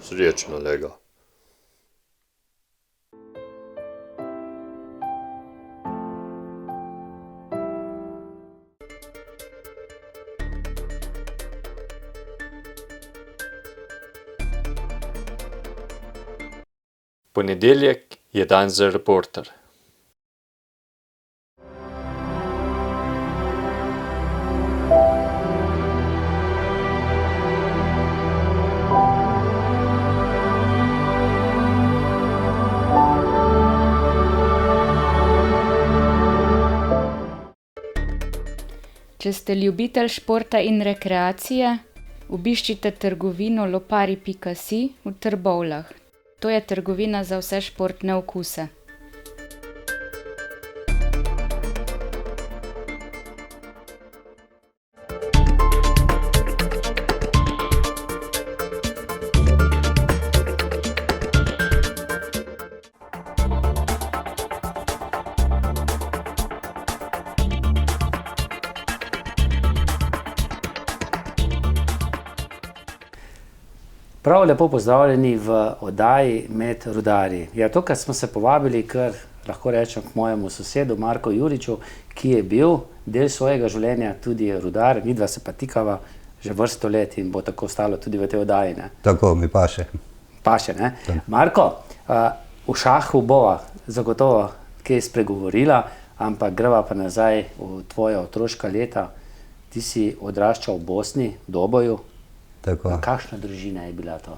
Srečno, lega. Ponedeljek je dan za Reporter. Če ste ljubitelj športa in rekreacije, obiščite trgovino lopari.si v Trbovljah. To je trgovina za vse športne okuse. Prav lepo pozdravljeni v oddaji Med rudarji. Ja, tokrat smo se povabili kar, lahko rečem, k mojemu sosedu Marku Juriču, ki je bil del svojega življenja tudi rudar, midva se pa tikava že vrsto let in bo tako ostalo tudi v tej oddaji, ne? Tako mi paše. Paše, ne? Marko, v šahu bova zagotovo kaj spregovorila, ampak greva pa nazaj v tvoja otroška leta. Ti si odraščal v Bosni, v Doboju. Tako. Kakšna družina je bila to?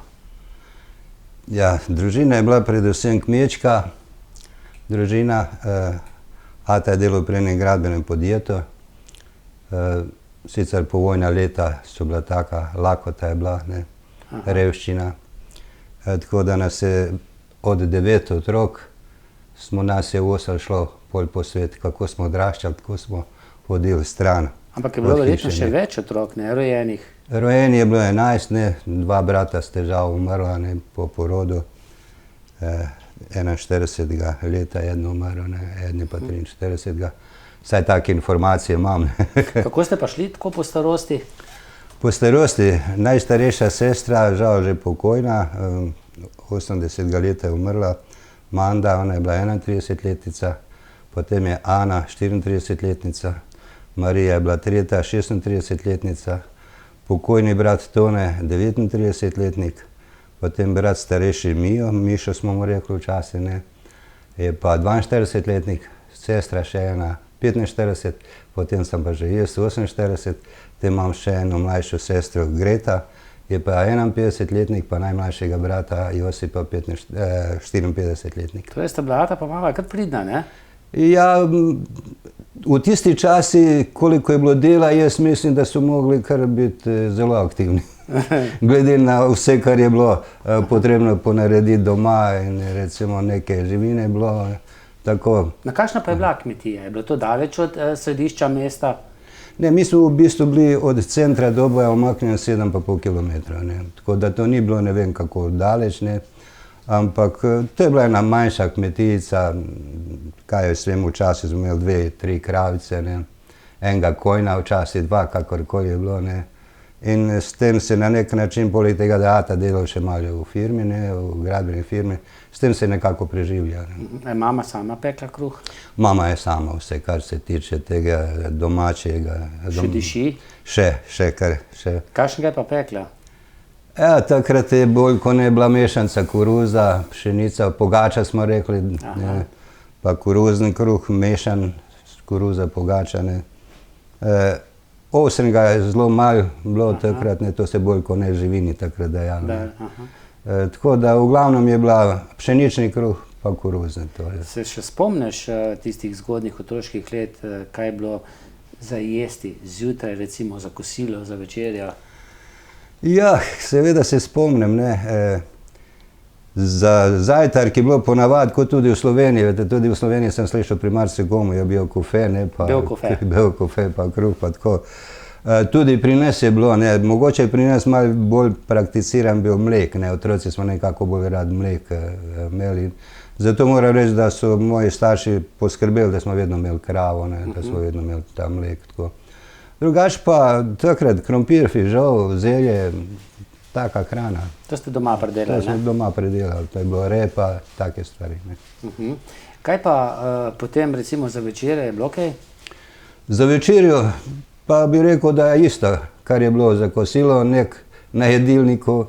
Ja, družina je bila predvsem kmečka družina. Ata je delal pri enem gradbenem podjetju. Sicer povojna leta so bila taka, lakota je bila, ne, revščina. Tako da nas je od 9 otrok, nas je 8 šlo pol po svet, kako smo odraščali, tako smo hodili stran. Ampak je bilo verjetno še več otrok, ne, rojenih? Rojeni je bilo 11, ne, 2 brata s težavo umrla, ne, po porodu. 41 leta eden umrl, ne, eden pa 43. Vsaj take informacije imam. Kako ste pa šli tako po starosti? Po starosti, najstarejša sestra, žal že pokojna, 80 leta je umrla, Manda, ona je bila 31-letnica, potem je Ana, 34-letnica, Marija je bila tretja, 36-letnica, pokojni brat Tone, 39-letnik, potem brat starejši Mišo smo mu rekli včasih, ne, je pa 42-letnik, sestra še ena, 45, potem sem pa že jaz 48, te imam še eno mlajšo sestro Greta, je pa 51-letnik, pa najmlajšega brata Josipa, 54-letnik. Torej sta bila ata pa mama kar pridna, ne? Ja, v tisti časi, koliko je bilo dela, jaz mislim, da so mogli kar biti zelo aktivni. Glede na vse, kar je bilo potrebno ponarediti doma in recimo neke živine je bilo tako. Na kakšna pa je bila kmetija? Je bilo to daleč od središča mesta? Ne, mi smo v bistvu bili od centra Doboja umaknjeni 7,5 kilometra, ne. Tako da to ni bilo ne vem kako daleč, ne. Ampak to je bila ena manjša kmetijica, kaj jaz vem, včasih smo imeli 2-3 kravice, ne, enega konja, včasih 2, kakorkoli je bilo, ne. In s tem se na nek način, poleg tega, da ata delal še malo v firmi, ne, v gradbeni firmi, s tem se nekako preživlja. Je mama sama pekla kruh? Mama je sama, vse, kar se tiče tega domačega. Še diši? Še kar, še. Kakšnega je pa pekla? Ja, takrat je bolj, ko ne bila mešanca koruza, pšenica, pogača smo rekli, ne, pa koruzni kruh, mešan, koruza, pogača, ne. Ovsnega je zelo malo bilo takrat, ne, to se bolj ko ne živini takrat dajalo. Tako da v glavnem je bila pšenični kruh pa koruzni. Se še spomniš tistih zgodnjih otroških let, kaj je bilo za jesti zjutraj, recimo za kosilo, za večerjo? Ja, seveda se spomnim, ne. Za zajtrk je bilo ponavadi, kot tudi v Sloveniji, tudi v Sloveniji sem slišal pri marsikomu, je bil kofe, ne, pa bel kofe, pa kruh, pa tako. Tudi pri nas je bilo, ne, mogoče pri nas malo bolj prakticiran bil mlek, ne, otroci smo nekako bolj rad mlek imeli. Zato moram reči, da so moji starši poskrbeli, da smo vedno imeli kravo, ne, da smo vedno imeli ta mlek, tako. Drugače pa takrat krompir, fižol, zelje, taka hrana. To ste doma To predelali, smo ne? doma predelali, to je bilo repa, take stvari. Ne. Kaj pa potem recimo za večere je bilo kaj? Za večerjo pa bi rekel, da je isto, kar je bilo za kosilo, nek na jedilniku,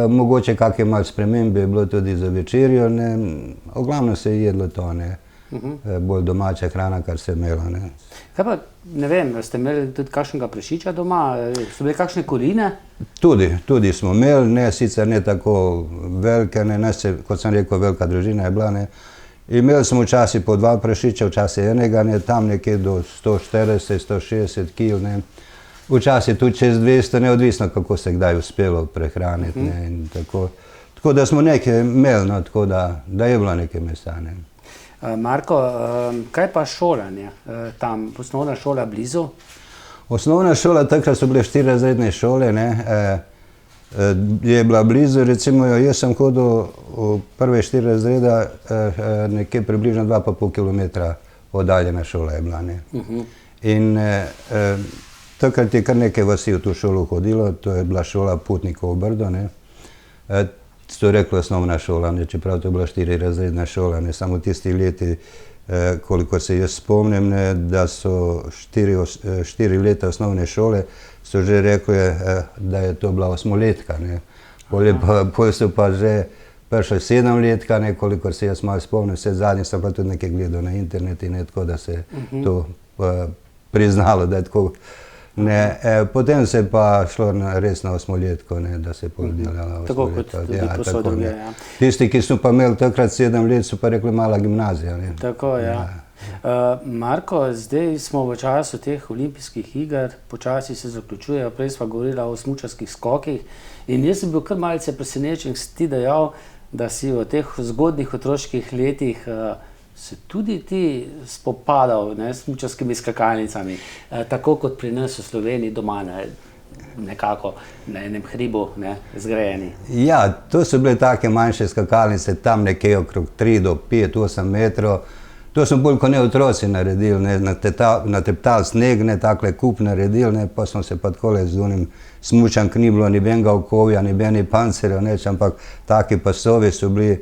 mogoče kakšne malo spremembe je bilo tudi za večerjo, ne. V glavnem se je jedlo to, ne. Bolj domača hrana, kar se je imelo, ne. Kaj pa, ne vem, ste imeli tudi kakšnega prašiča doma, so bile kakšne koline? Tudi smo imeli, ne, sicer ne tako velike, ne, nas je, kot sem rekel, velika družina je bila, ne. Imeli smo včasih po 2 prašiča, včasih enega, ne, tam nekje do 140-160 kg, ne. Včasih tudi čez 200, neodvisno kako se kdaj uspelo prehraniti, ne, in tako. Tako da smo nekaj imeli, no, tako da je bilo nekaj mesa, ne. Marko, kaj pa šolanje tam, osnovna šola blizu? Osnovna šola, takrat so bile 4-razredne šole, ne, je bila blizu, recimo jaz sem hodil v prve 4 razreda, nekje približno 2,5 kilometra oddaljena šola je bila, ne. In takrat je kar nekaj vasi v to šolo hodilo, to je bila šola Putnikov Brdo, ne. To je rekla osnovna šola, ne, čeprav to je bila 4-razredna šola, ne, samo v tistih letih, koliko se jaz spomnim, ne, da so 4 leta osnovne šole, so že rekli, da je to bila 8-letka, ne. Pol so pa že prišli 7-letka, ne, kolikor se jaz malo spomnim, vse zadnje sem pa tudi nekaj gledal na internetu, ne, tako da se to priznalo, da je tako. Ne, potem se je pa šlo res na 8-letko, ne, da se je pol delala 8-letka. Tako kot tudi povsod drugje, ja. Tisti, ki so pa imeli takrat 7 let, so pa rekli mala gimnazija, ne. Tako, ja. Marko, zdaj smo v času teh olimpijskih iger, počasi se zaključujejo, prej sva govorila o smučarskih skokih in jaz sem bil kar malce presenečen, si ti dejal, da si v teh zgodnjih otroških letih se tudi ti spopadal, ne, s smučarskimi skakalnicami, tako kot pri nas v Sloveniji doma, ne, nekako na enem hribu, ne, zgrajeni. Ja, to so bile take manjše skakalnice, tam nekje okrog 3 do 5, 8 metrov. To smo bolj kot ne otroci naredili, ne, nateptali sneg, ne, takle kup naredili, ne, pa smo se pa takole z onim smučank, ni bilo nobenega okovja, nobenih pancerjev, nič, ampak taki pasovi so bili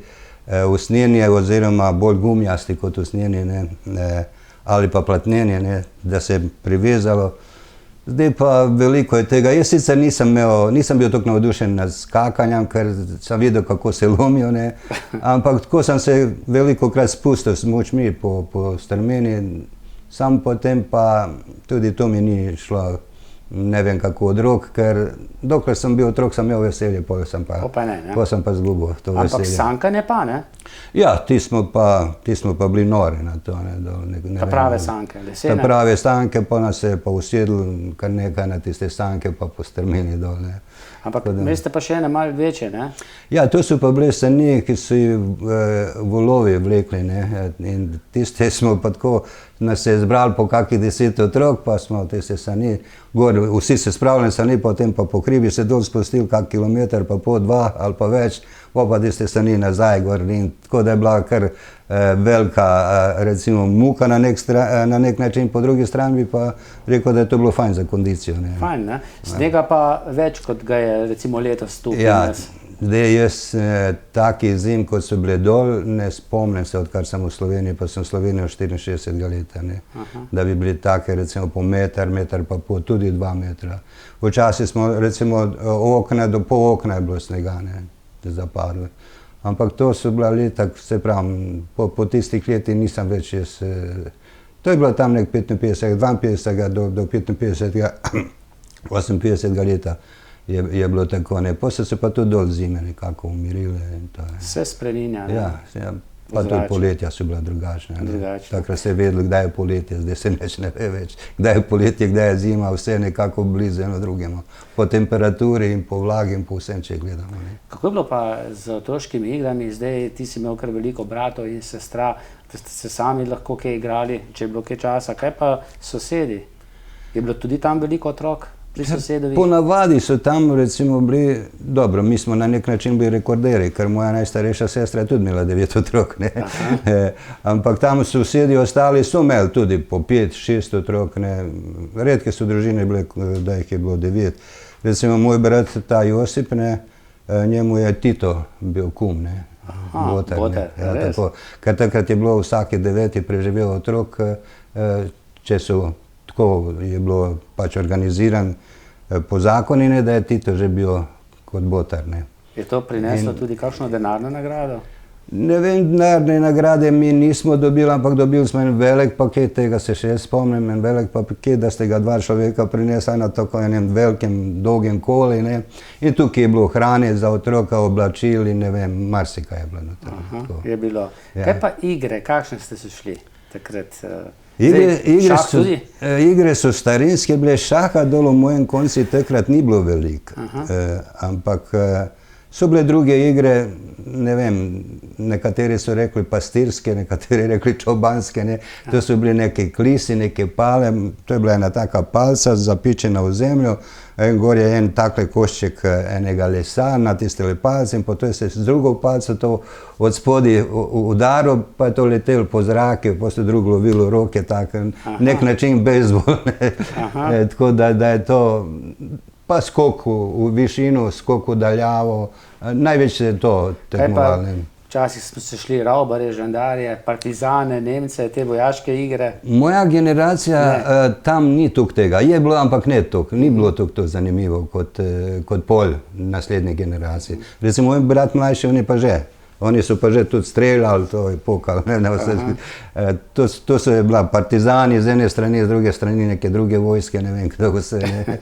usnjeni oziroma bolj gumijasti kot usnjeni, ne, ali pa platneni, ne, da se je privezalo. Zdaj pa veliko je tega. Jaz sicer nisem bil tako navdušen nad skakanjem, ker sem videl, kako se lomijo, ne, ampak tako sem se velikokrat spustil s smučmi po strmini, sam potem pa tudi to mi ni šlo, ne vem kako od rok, ker dokler sem bil otrok, sem imel veselje, potem sem pa izgubil to veselje. Ampak sankanje pa, ne? Ja, ti smo pa bili nori na to, ne. Ta prave sanke, lesene? Ta prave sanke, pa nas je pa usedlo kar nekaj na tiste sanke, pa po strmini dol, ne. Ampak imeli ste pa še ene malo večje, ne? Ja, to so pa bile sani, ki so jih volovi vlekli, ne, in tiste smo pa tako, nas se je zbrali po kakih 10 otrok, pa smo tiste sani, gor, vsi se spravljali sani, potem pa po hribi se dol spustili kak kilometer, pa pol 2 ali pa več, pa tiste sani nazaj gor, in tako da je bila kar velika, recimo, muka na nek način, po drugi strani bi pa rekel, da je to bilo fajn za kondicijo, ne. Fajn, ne? Snega pa več, kot ga je recimo letos tu. Ja, zdaj jaz taki zim, kot so bile dol, ne spomnim se, odkar sem v Sloveniji, pa sem v Sloveniji od 64 leta, ne. Da bi bili take recimo po meter pa pol, tudi 2 metra. Včasih smo recimo do pol okna je bilo snega, ne, zapadlo. Ampak to so bila leta, se pravim, po tistih letih nisem več jaz, to je bilo tam nek 52 do 55, 58 leta je bilo tako, ne. Potem so se pa tudi dol zime nekako umirile in to je. Vse spreminja, ne? Ja, pa tudi poletja so bila drugačna, ne. Takrat se je vedelo, kdaj je poletje, zdaj se nič ne ve več. Kdaj je poletje, kdaj je zima, vse nekako blizu eno drugemu. Po temperaturi in po vlagi in po vsem, če gledamo, ne. Kako je bilo pa z otroškimi igrami? Zdaj ti si imel kar veliko bratov in sestra, da ste se sami lahko kaj igrali, če je bilo kaj časa. Kaj pa sosedi? Je bilo tudi tam veliko otrok? pri sosedovih? Ponavadi so tam recimo bili, dobro, mi smo na nek način bili rekorderji, ker moja najstarejša sestra je tudi imela 9 otrok, ne. Ampak tam sosedi ostali so imeli tudi po 5-6 otrok, ne. Redke so družine bile, da jih je bilo 9. Recimo moj brat, ta Josip, ne, njemu je Tito bil kum, ne. Boter, Boter, ja, res? tako. Ker takrat je bilo vsaki 9. preživel otrok, če so tako je bilo pač organiziran po zakonine, da je Tito že bil kot boter, ne. Je to prineslo tudi kakšno denarno nagrado? Ne vem, denarne nagrade mi nismo dobili, ampak dobili smo en velik paket, tega se še jaz spomnim, en velik paket, da ste ga 2 človeka prinesli na tako enem velikem, dolgem koli, ne. In tukaj je bilo hrane za otroka, oblačil in ne vem, marsikaj je bilo na tem. Tako. Je bilo. Ja. Kaj pa igre, kakšne ste se šli takrat? Šah tudi? Igre so starinske bile, šaha dol v mojem konci takrat ni bilo veliko, ampak so bile druge igre, ne vem, nekateri so rekli pastirske, nekateri rekli čobanske, ne. To so bili neke klisi, neke pale, to je bila ena taka palca zapičena v zemljo, gor je en takle košček enega lesa, natisnili palce in potem se z drugo palco to od spodaj udaril, pa je to letelo po zraku, pa se drugo lovilo roke, tak nek način bejzbol, ne. Tako da je to pa skok v višino, skok v daljavo, največ se je to tekmovalo. Včasih smo se šli ravbarje, žandarje, partizane, Nemce, te vojaške igre. Moja generacija tam ni toliko tega. Je bilo, ampak ne toliko. Ni bilo toliko zanimivo kot pol naslednje generacije. Recimo moj brat mlajši, oni pa že. Oni so pa že tudi streljali, to je pokal, ne vse. To so je bila partizani z ene strani, z druge strani neke druge vojske, ne vem, kdo vse, ne.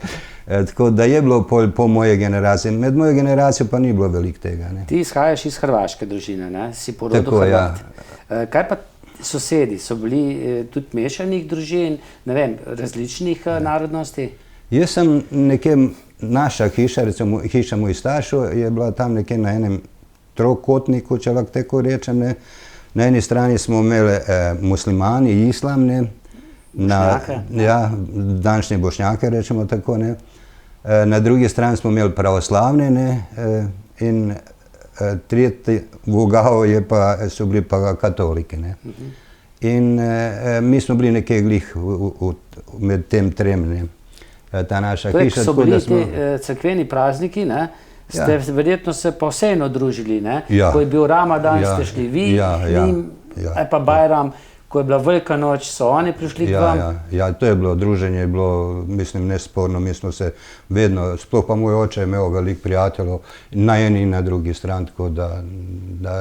Tako da je bilo po moje generacije. Med mojo generacijo pa ni bilo veliko tega, ne. Ti izhajaš iz hrvaške družine, ne? Si po rodu Hrvat. Kaj pa sosedi? So bili tudi mešanih družin, ne vem, različnih narodnosti? Jaz sem nekje, naša hiša, recimo hiša mojih staršev, je bila tam nekje na enem trokotniku, če lahko tako rečem, ne. Na eni strani smo imeli muslimani, islam, ne. Bošnjake? Ja, današnje Bošnjake, rečemo tako, ne. Na drugi strani smo imeli pravoslavne, ne, in tretji vogal so bili pa katoliki, ne. In mi smo bili nekje glih med tem trem, ne. Ta naša hiša, tako da smo... So bili ti cerkveni prazniki, ne? Ste verjetno se pa vseeno družili, ne? Ko je bil Ramadan, ste šli vi, njim, pa Bajram, ko je bila velika noč, so oni prišli k vam? Ja, to je bilo druženje, je bilo, mislim, nesporno, mi smo se vedno, sploh pa moj oče je imel veliko prijateljev, na eni in na drugi strani, tako da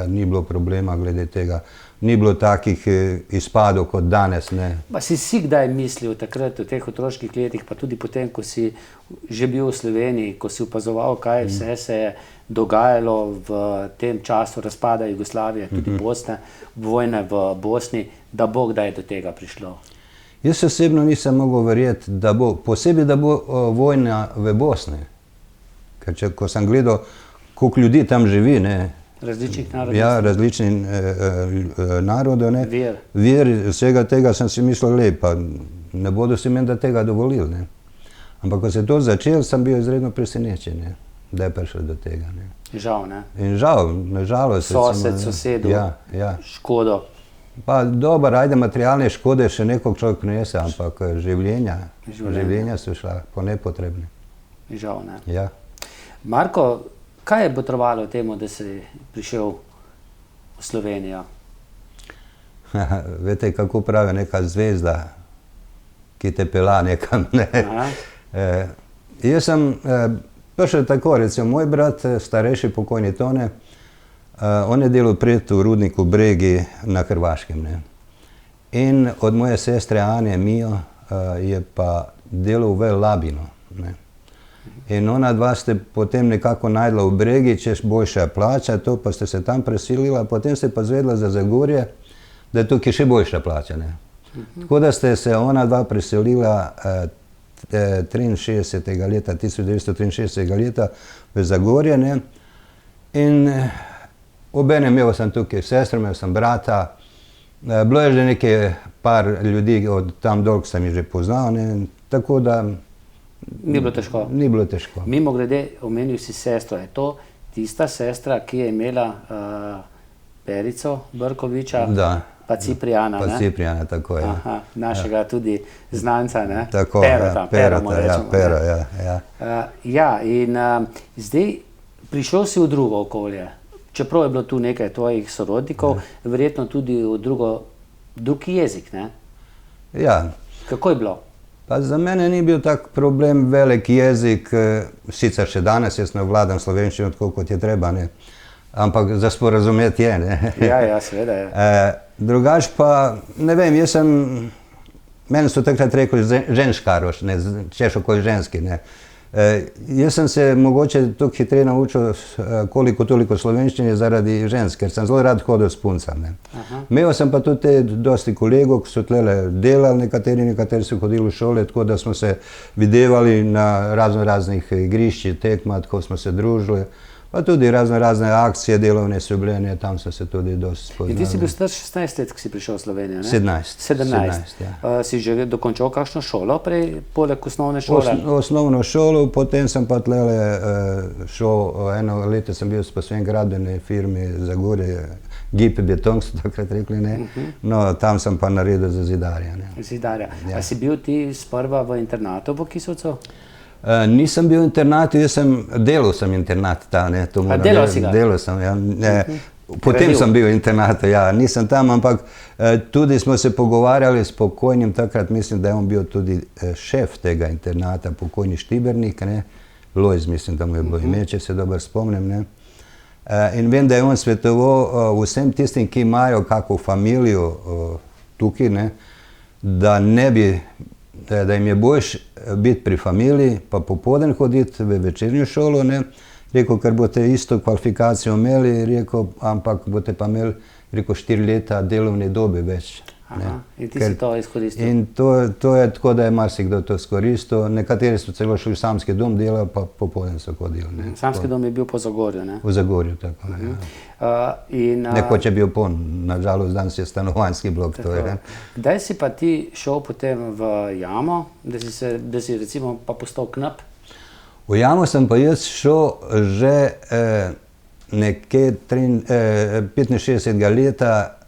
ni bilo problema glede tega. Ni bilo takih izpadov kot danes, ne. Pa si kdaj mislil takrat v teh otroških letih, pa tudi potem, ko si že bil v Sloveniji, ko si opazoval, kaj vse se je dogajalo v tem času razpada Jugoslavije, tudi Bosne, vojne v Bosni, da bo kdaj do tega prišlo? Jaz osebno nisem mogel verjeti, da bo, posebej, da bo vojna v Bosni. Ker ko sem gledal, koliko ljudi tam živi, ne. Različnih narodov? Ja, različnih narodov, ne. Vir, vsega tega sem si mislil, pa ne bodo si meni tega dovolili, ne. Ampak ko se je to začelo, sem bil izredno presenečen, ne, da je prišlo do tega, ne. Žal, ne? In žal, nažalost. Sosed, sosedu, škodo. Pa dobro, ajde, materialne škode še nekog človek prinese, ampak življenja so šla po nepotrebne. Žal, ne. Ja. Marko, kaj je botrovalo temu, da si prišel v Slovenijo? Veste, kako pravi neka zvezda, ki te pela nekam, ne. Jaz sem prišel tako, recimo moj brat, starejši pokojni Tone, on je delal pred v rudniku Bregi na Hrvaškem, ne. In od moje sestre Ane Mijo je pa delal v Labinu, ne. In ona dva ste potem nekako najdla v Bregi, češ boljša plača, to pa ste se tam preselila, potem ste pa zvedla za Zagorje, da je tukaj še boljša plača, ne. Tako da ste se ona dva preselila 1963 leta v Zagorje, ne. In obenem imel sem tukaj sestro, imel sem brata, bilo je že nekaj par ljudi od tam dol, ki sem jih že poznal, ne. Tako da Ni bilo težko. Ni bilo težko. Mimo grede, omenil si sestro. Je to tista sestra, ki je imela Perico Brkoviča, Da. pa Ciprijana, Pa ne? Ciprijana, tako je. Aha, našega tudi znanca, ne? Tako, Perota, Pero mu ja, rečemo, Pero, ne? ja. Ja, in zdaj prišel si v drugo okolje. Čeprav je bilo tu nekaj tvojih sorodnikov, verjetno tudi v drug jezik, ne? Ja, Kako je bilo? pa za mene ni bil tak problem velik jezik, sicer še danes jaz ne vladam slovenščino tako, kot je treba, ne. Ampak za sporazumeti je, ne. Ja, seveda je. Drugač pa, ne vem, meni so takrat rekli ženškaroš, ne, češ okoli ženski, ne. Jaz sem se mogoče toliko hitreje naučil koliko toliko slovenščine zaradi žensk, ker sem zelo rad hodil s puncami. Imel sem pa tudi dosti kolegov, ki so tlele delali, nekateri so hodili v šole, tako da smo se videvali na raznih igriščih, tekmah, tako smo se družili. Pa tudi razne akcije delovne so bile, ne, tam so se tudi dosti spoznali. In ti si bil star 16 let, ko si prišel v Slovenijo, ne? 17. 17, ja. Si že dokončal kakšno šolo prej, poleg osnovne šole? Osnovno šolo, potem sem pa tlele šel, eno leto sem bil poseben gradbeni firmi Zagorje, Gip Beton so takrat rekli, ne. No, tam sem pa naredil za zidarja, ne. Zidarja. Ja. A si bil ti sprva v internatu v Kisovcu? Nisem bil v internatu, delal sem internat ta, ne, to moram delal si ga? Delal sem, ja. Potem sem bil v internatu, ja, nisem tam, ampak tudi smo se pogovarjali s pokojnim, takrat mislim, da je on bil tudi šef tega internata, pokojni Štibernik, ne, Lojz, mislim, da mu je bilo ime, če se dobro spomnim, ne. In vem, da je on svetoval vsem tistim, ki imajo kako familijo tukaj, ne, da ne bi, da jim je boljš biti pri familiji, pa popoldan hoditi v večernjo šolo, ne. Rekel, ker boste isto kvalifikacijo imeli, rekel, ampak boste pa imeli, rekel, 4 leta delovne dobe več. Aha, in ti si to izkoristil? In to je tako, da je marsikdo to izkoristil. Nekateri so celo šli v samski dom delati, pa popoldan so hodili, ne. Samski dom je bil po Zagorju, ne? V Zagorju, tako, ja. Nekoč je bil poln, nažalost danes je stanovanjski blok, to je, ne. Kdaj si pa ti šel potem v jamo, da si recimo pa postal knap? V jamo sem pa jaz šel že nekje 65. leta,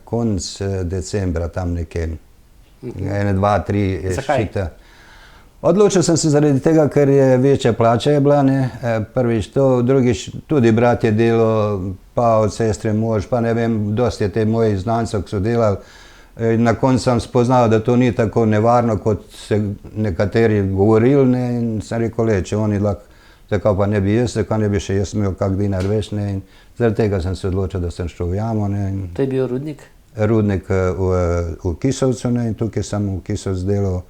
konc decembra, tam nekje, 1, 2, 3 ščita. Odločil sem se zaradi tega, ker je večja plača je bila, ne, prvič to, drugič tudi brat je delal, pa od sestre mož, pa ne vem, dosti je te mojih znancev, ki so delali. Na koncu sem spoznal, da to ni tako nevarno, kot se nekateri govorili, ne, in sem rekel, če oni lahko, zakaj pa ne bi jaz, zakaj ne bi še jaz imel kak dinar več, ne, in zaradi tega sem se odločil, da sem šel v jamo, ne. To je bil Rudnik? Rudnik v Kisovcu, ne, in tukaj sem v Kisovcu delal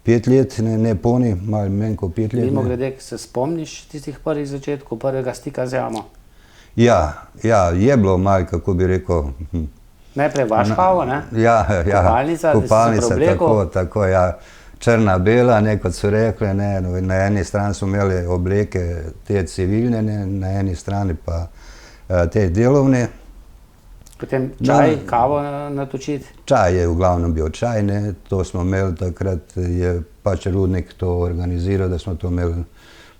5 let, ne polni, malo manj kot 5 let. Mimo grede, se spomniš tistih prvih začetkov, prvega stika z jamo? Ja, je bilo malo, kako bi rekel. Najprej vaškavo, ne? Ja, kopalnica, tako, ja. Črna, bela, ne, kot so rekli, ne, na eni strani smo imeli obleke te civilne, ne, na eni strani pa te delovne. Potem čaj, kavo natočiti? Čaj je v glavnem bil čaj, ne, to smo imeli takrat, je pač Rudnik to organiziral, da smo to imeli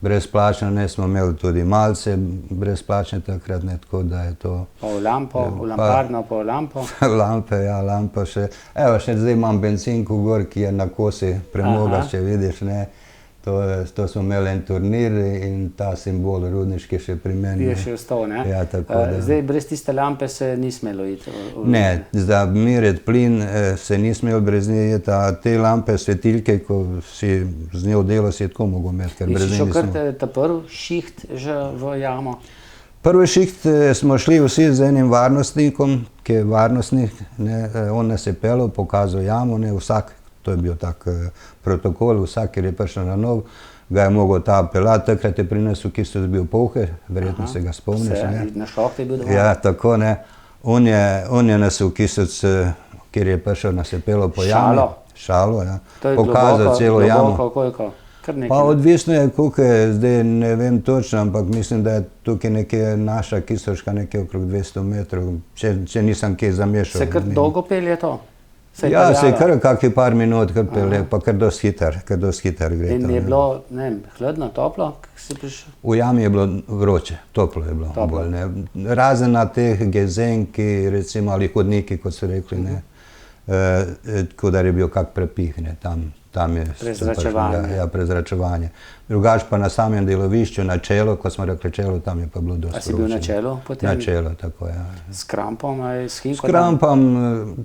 brezplačno, ne, smo imeli tudi malce brezplačne takrat, ne, tako da je to... Pa v lampo, v lamparno, pa v lampo? Lampe, ja, lampa še. Evo, še zdaj imam benzinku gor, ki je na kosi premoga, če vidiš, ne. To smo imeli en turnir in ta simbol rudniški še pri meni. Je še ostal, ne? Ja, tako da. Zdaj, brez tiste lampe se ni smelo iti? Ne, za miriti plin se ni smelo brez nje iti, a te lampe, svetilke, ko si z njo delal, si je tako mogel imeti, ker brez nje nismo. In si šel kar ta prvi šiht že v jamo? Prvi šiht smo šli vsi z enim varnostnikom, ki je varnostnik, ne, on nas je pelal, pokazal jamo, ne, vsak, to je bil tak protokol, vsak, ker je prišel na nov, ga je mogel ta pelati, takrat je pri nas v Kisovcu bil Pouher, verjetno se ga spomniš, ne. Na Šohtu je bil doma? Ja, tako, ne. On je nas v Kisovcu, kjer je prišel, nas je pelal po jami. Šalo, ja. Pokazal celo jamo. To je koliko? Pa odvisno je, koliko je, zdaj ne vem točno, ampak mislim, da je tukaj nekje naša Kisovška nekje okrog 200 metrov, če nisem kaj zamešal. Se kar dolgo pelje to? Ja, se je kar kakih par minut, kar pele, pa kar dosti hiter gre. In je bilo, ne vem, hladno, toplo, ko si prišel? V jami je bilo vroče, toplo je bilo. Toplo. Bolj, ne. Razen na teh gezenki, recimo, ali hodniki, kot so rekli, ne. Tako da je bil kak prepih, ne, tam je Prezračevanje. Ja, prezračevanje. Drugač pa na samem delovišču, na čelu, ko smo rekli čelu, tam je pa bilo dosti A si bil na vroče. čelu potem? Na čelu, tako, ja. S krampom ali s hinko? S krampom,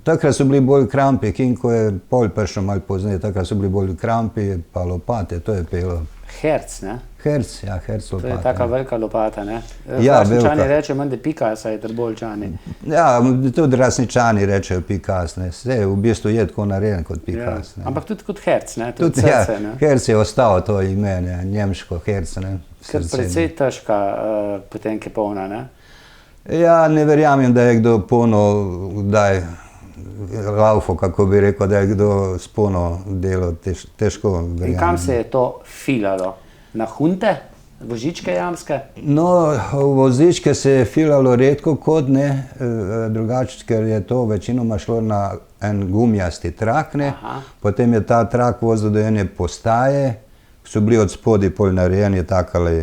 takrat so bili bolj krampi, Hinko je pol prišel malo pozneje, takrat so bili bolj krampi, pa lopate, to je pelo. Herc, ne? Herc, ja, herc lopate. To je taka velika lopata, ne? Ja, Hrastničani velika. reče, mende pikasa je Trboveljčani. Ja, tudi Rasničani rečejo pikas, ne. Vse v bistvu je tako narejen kot pikas, ne. Ampak tudi kot herc, ne? Tudi Tudi, ja, srce, ne? herc je ostalo to ime, ne, nemško herc, ne. Ker srce, precej težka potem je polna, ne? Ja, ne verjamem, da je kdo polno, kdaj laufo, kako bi rekel, da je kdo s polno delo, težko verjamem. In kam se je to filalo? Na hunte? Vozičke jamske? No, vozičke se je filalo redko kot ne, drugače, ker je to večinoma šlo na en gumijasti trak, ne. Aha. Potem je ta trak vozil do ene postaje, so bili od spodaj pol narejeni takale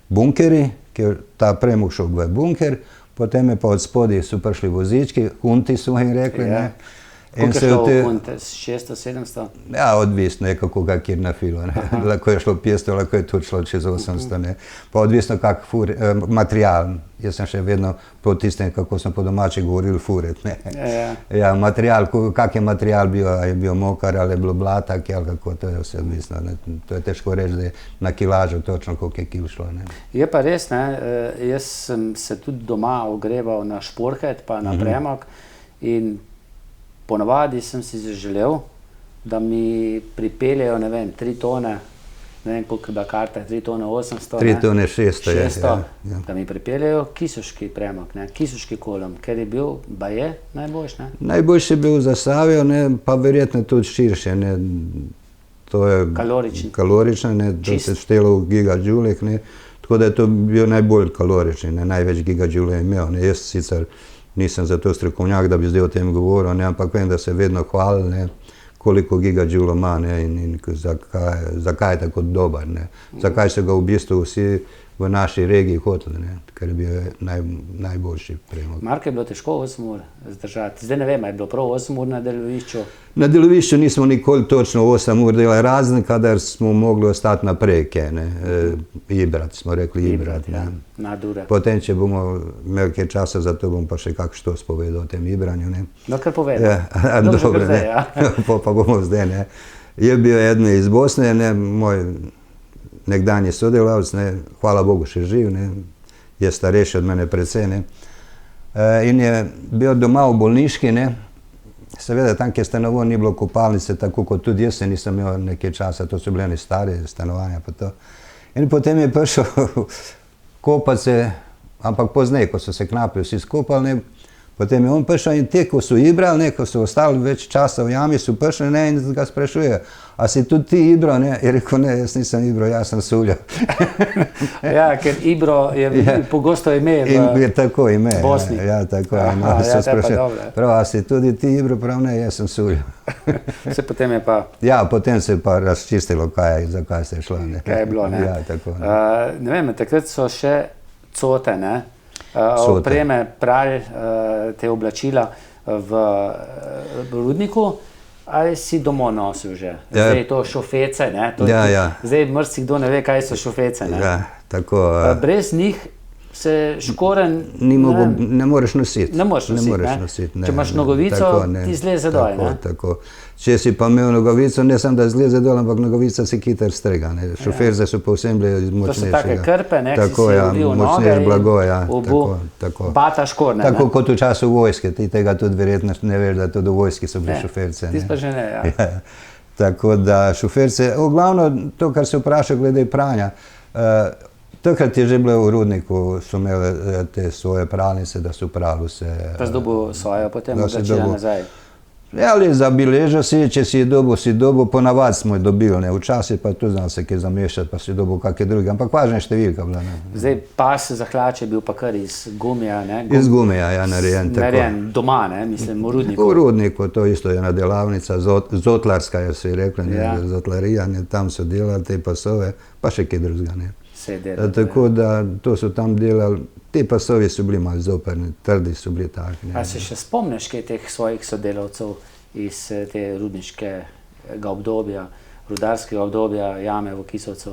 bunkeri, ker ta premog šel v bunker, potem je pa od spodaj so prišli vozički, hunti so jim rekli, Ja. ne. Koliko je se šlo v te- v hunte? 600, 700? Ja, odvisno je, kako ga kjer na filo, ne. Lahko je šlo 500, lahko je tudi šlo čez 800, ne. Pa odvisno kak material. Jaz sem še vedno po tistem, kako smo po domače govorili, furet, ne. Ja. Ja, material, kak je material bil, a je bil mokar ali je bilo blatak ali kako, to je vse odvisno, ne. To je težko reči, da je na kilažo točno, koliko je kil šlo, ne. Je pa res, ne, jaz sem se tudi doma ogreval na šporhet pa na premog in ponavadi sem si zaželel, da mi pripeljejo, ne vem, 3 tone, ne vem koliko je bila karta, 3 tone 800, 3 tone 600 je, 600, ja. da mi pripeljejo kisoški premog, ne, kisoški kolom, ker je bil baje najboljš, ne. Najboljši je bil za Savijo, ne, pa verjetno tudi širše, ne. To je kalorično, ne, to se štelo v gigadžulih, ne. Tako da je to bil najbolj kalorični, ne, največ gigadžulov je imel, ne. Jaz sicer nisem zato strokovnjak, da bi zdaj o tem govoril, ne, ampak vem, da se vedno hvali, ne, koliko gigadžulov ima, ne, in zakaj je tako dober, ne. Zakaj so ga v bistvu vsi v naši regiji hoteli, ne, ker je bil najboljši premog. Marko, je bilo težko 8 ur zdržati. Zdaj ne vem, je bilo prav 8 ur na delovišču? Na delovišču nismo nikoli točno 8 ur delali, razen kadar smo mogli ostati naprej, ne, ibrat, smo rekli ibrat, ne. Nadure. Potem, če bomo imeli kaj časa za to, bom pa še kakšno spovedal o tem ibranju, ne. No, kar povedal. Ja, Dobro, že dobro, kar zdaj, ne. ja. Pa bomo zdaj, ne. Je bil eden iz Bosne, ne, moj nekdanji sodelavec, ne, hvala Bogu še živ, ne, je starejši od mene precej, ne. In je bil doma v bolniški, ne, seveda tam, kjer stanoval, ni bilo kopalnice, tako kot tudi jaz nisem imel nekaj časa, to so bile ene stare stanovanja pa to. In potem je prišel kopati se, ampak pozneje, ko so se knapi vsi skupali, ne, potem je on prišel in te, ko so ibrali, ne, ko so ostali več časa v jami, so prišli, ne, in ga sprašuje, a si tudi ti ibral, ne? Je rekel, ne, jaz nisem ibral, jaz sem suljal. Ja, ker Ibro je pogosto ime In v je tako ime. Bosni. Ja, tako je. Aha, ja, so te pa spraševali, dobro. prav, a si tudi ti ibral, prav ne, jaz sem suljal. Se potem je pa, Ja, potem se je pa razčistilo, zakaj se je šlo, ne. kaj je bilo, ne? Ja, tako, ne. Ne vem, takrat so še cote, ne? Cote. Opreme, prali, te oblačila v rudniku, ali si domov nosil že? Zdaj je to šofece, ne? To je Ja, tudi- ja. Zdaj marsikdo ne ve, kaj so šofece, ne? Ja, tako. Brez njih se škorenj Ne moreš nositi. Ne moreš nositi, ne. Če imaš ne, nogavico, tako, ne. ti zleze dol, Tako, ne. tako. Če si pa imel nogavico, ne samo da zleze dol, ampak nogavica se hiter strega, ne. Šoferze so povsem bili To močnejši. so take krpe, ne, ki Tako, si ja, vbil noge močnejše in blago, ja, obuv tako. bata škorne, Tako ne. kot v času vojske, ti tega tudi verjetno ne veš, da tudi v vojski so bili Ne, šoferce. tisto pa že ne, ja. Ja. Tako da šoferce, glavno to, kar se vpraša glede pranja, takrat je že bilo v rudniku, so imeli te svoje pralnice, da so prali vse. Pa zdobil svojo potem Da si oblačila dobil- nazaj. Ja, ali zabeležil si, če si dobil, ponavadi smo jo dobili, ne, včasih pa tu znam se kaj zamešati, pa si dobil kakšne druge, ampak važna je številka bila, ne. Zdaj, pas za hlače je bil pa kar iz gumija, ne? Iz gumija, ja, narejen tako. Narejen doma, ne? Mislim, v rudniku. V rudniku, to isto je ena delavnica, zotlarska je se rekla, ne, Ja. zotlarija, ne, tam so delali te pasove, pa še kaj drugega, ne. Vse dela. Tako da to so tam delali, te pasovi so bili malo zoprni, trdi so bili taki, ne. A se še spomniš kaj teh svojih sodelavcev iz te rudniškega obdobja, rudarskega obdobja Jame v Kisovcu?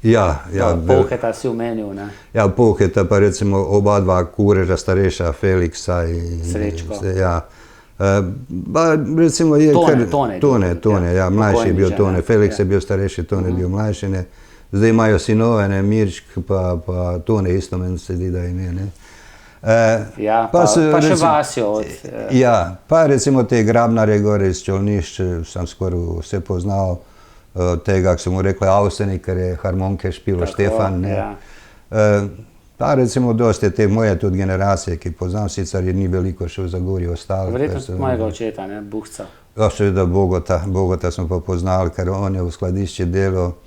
Ja, ja. Polheta si omenil, ne? Ja, Polheta pa recimo oba dva kureža starejša, Feliksa in Srečko. Ja. Pa recimo je Tone, ja, mlajši je bil Tone, Feliks je bil starejši, Tone je bil mlajši, ne. Zdaj imajo sinove, ne, Mirčk pa Tone isto meni se zdi, da ime, ne. Ja, pa še Vasjo od... Ja, pa recimo te grabnare gore iz Čolnišč, sem skoraj vse poznal, tega, ko so mu rekli Avsenik, ker je harmonike špilo Štefan, ne. Ja. Pa recimo dosti te moje tudi generacije, ki poznam, sicer je ni veliko še v Zagorju ostalo. Verjetno tudi mojega očeta, ne, Buhca. Ja, seveda Bogota smo pa poznali, ker on je v skladišči delal.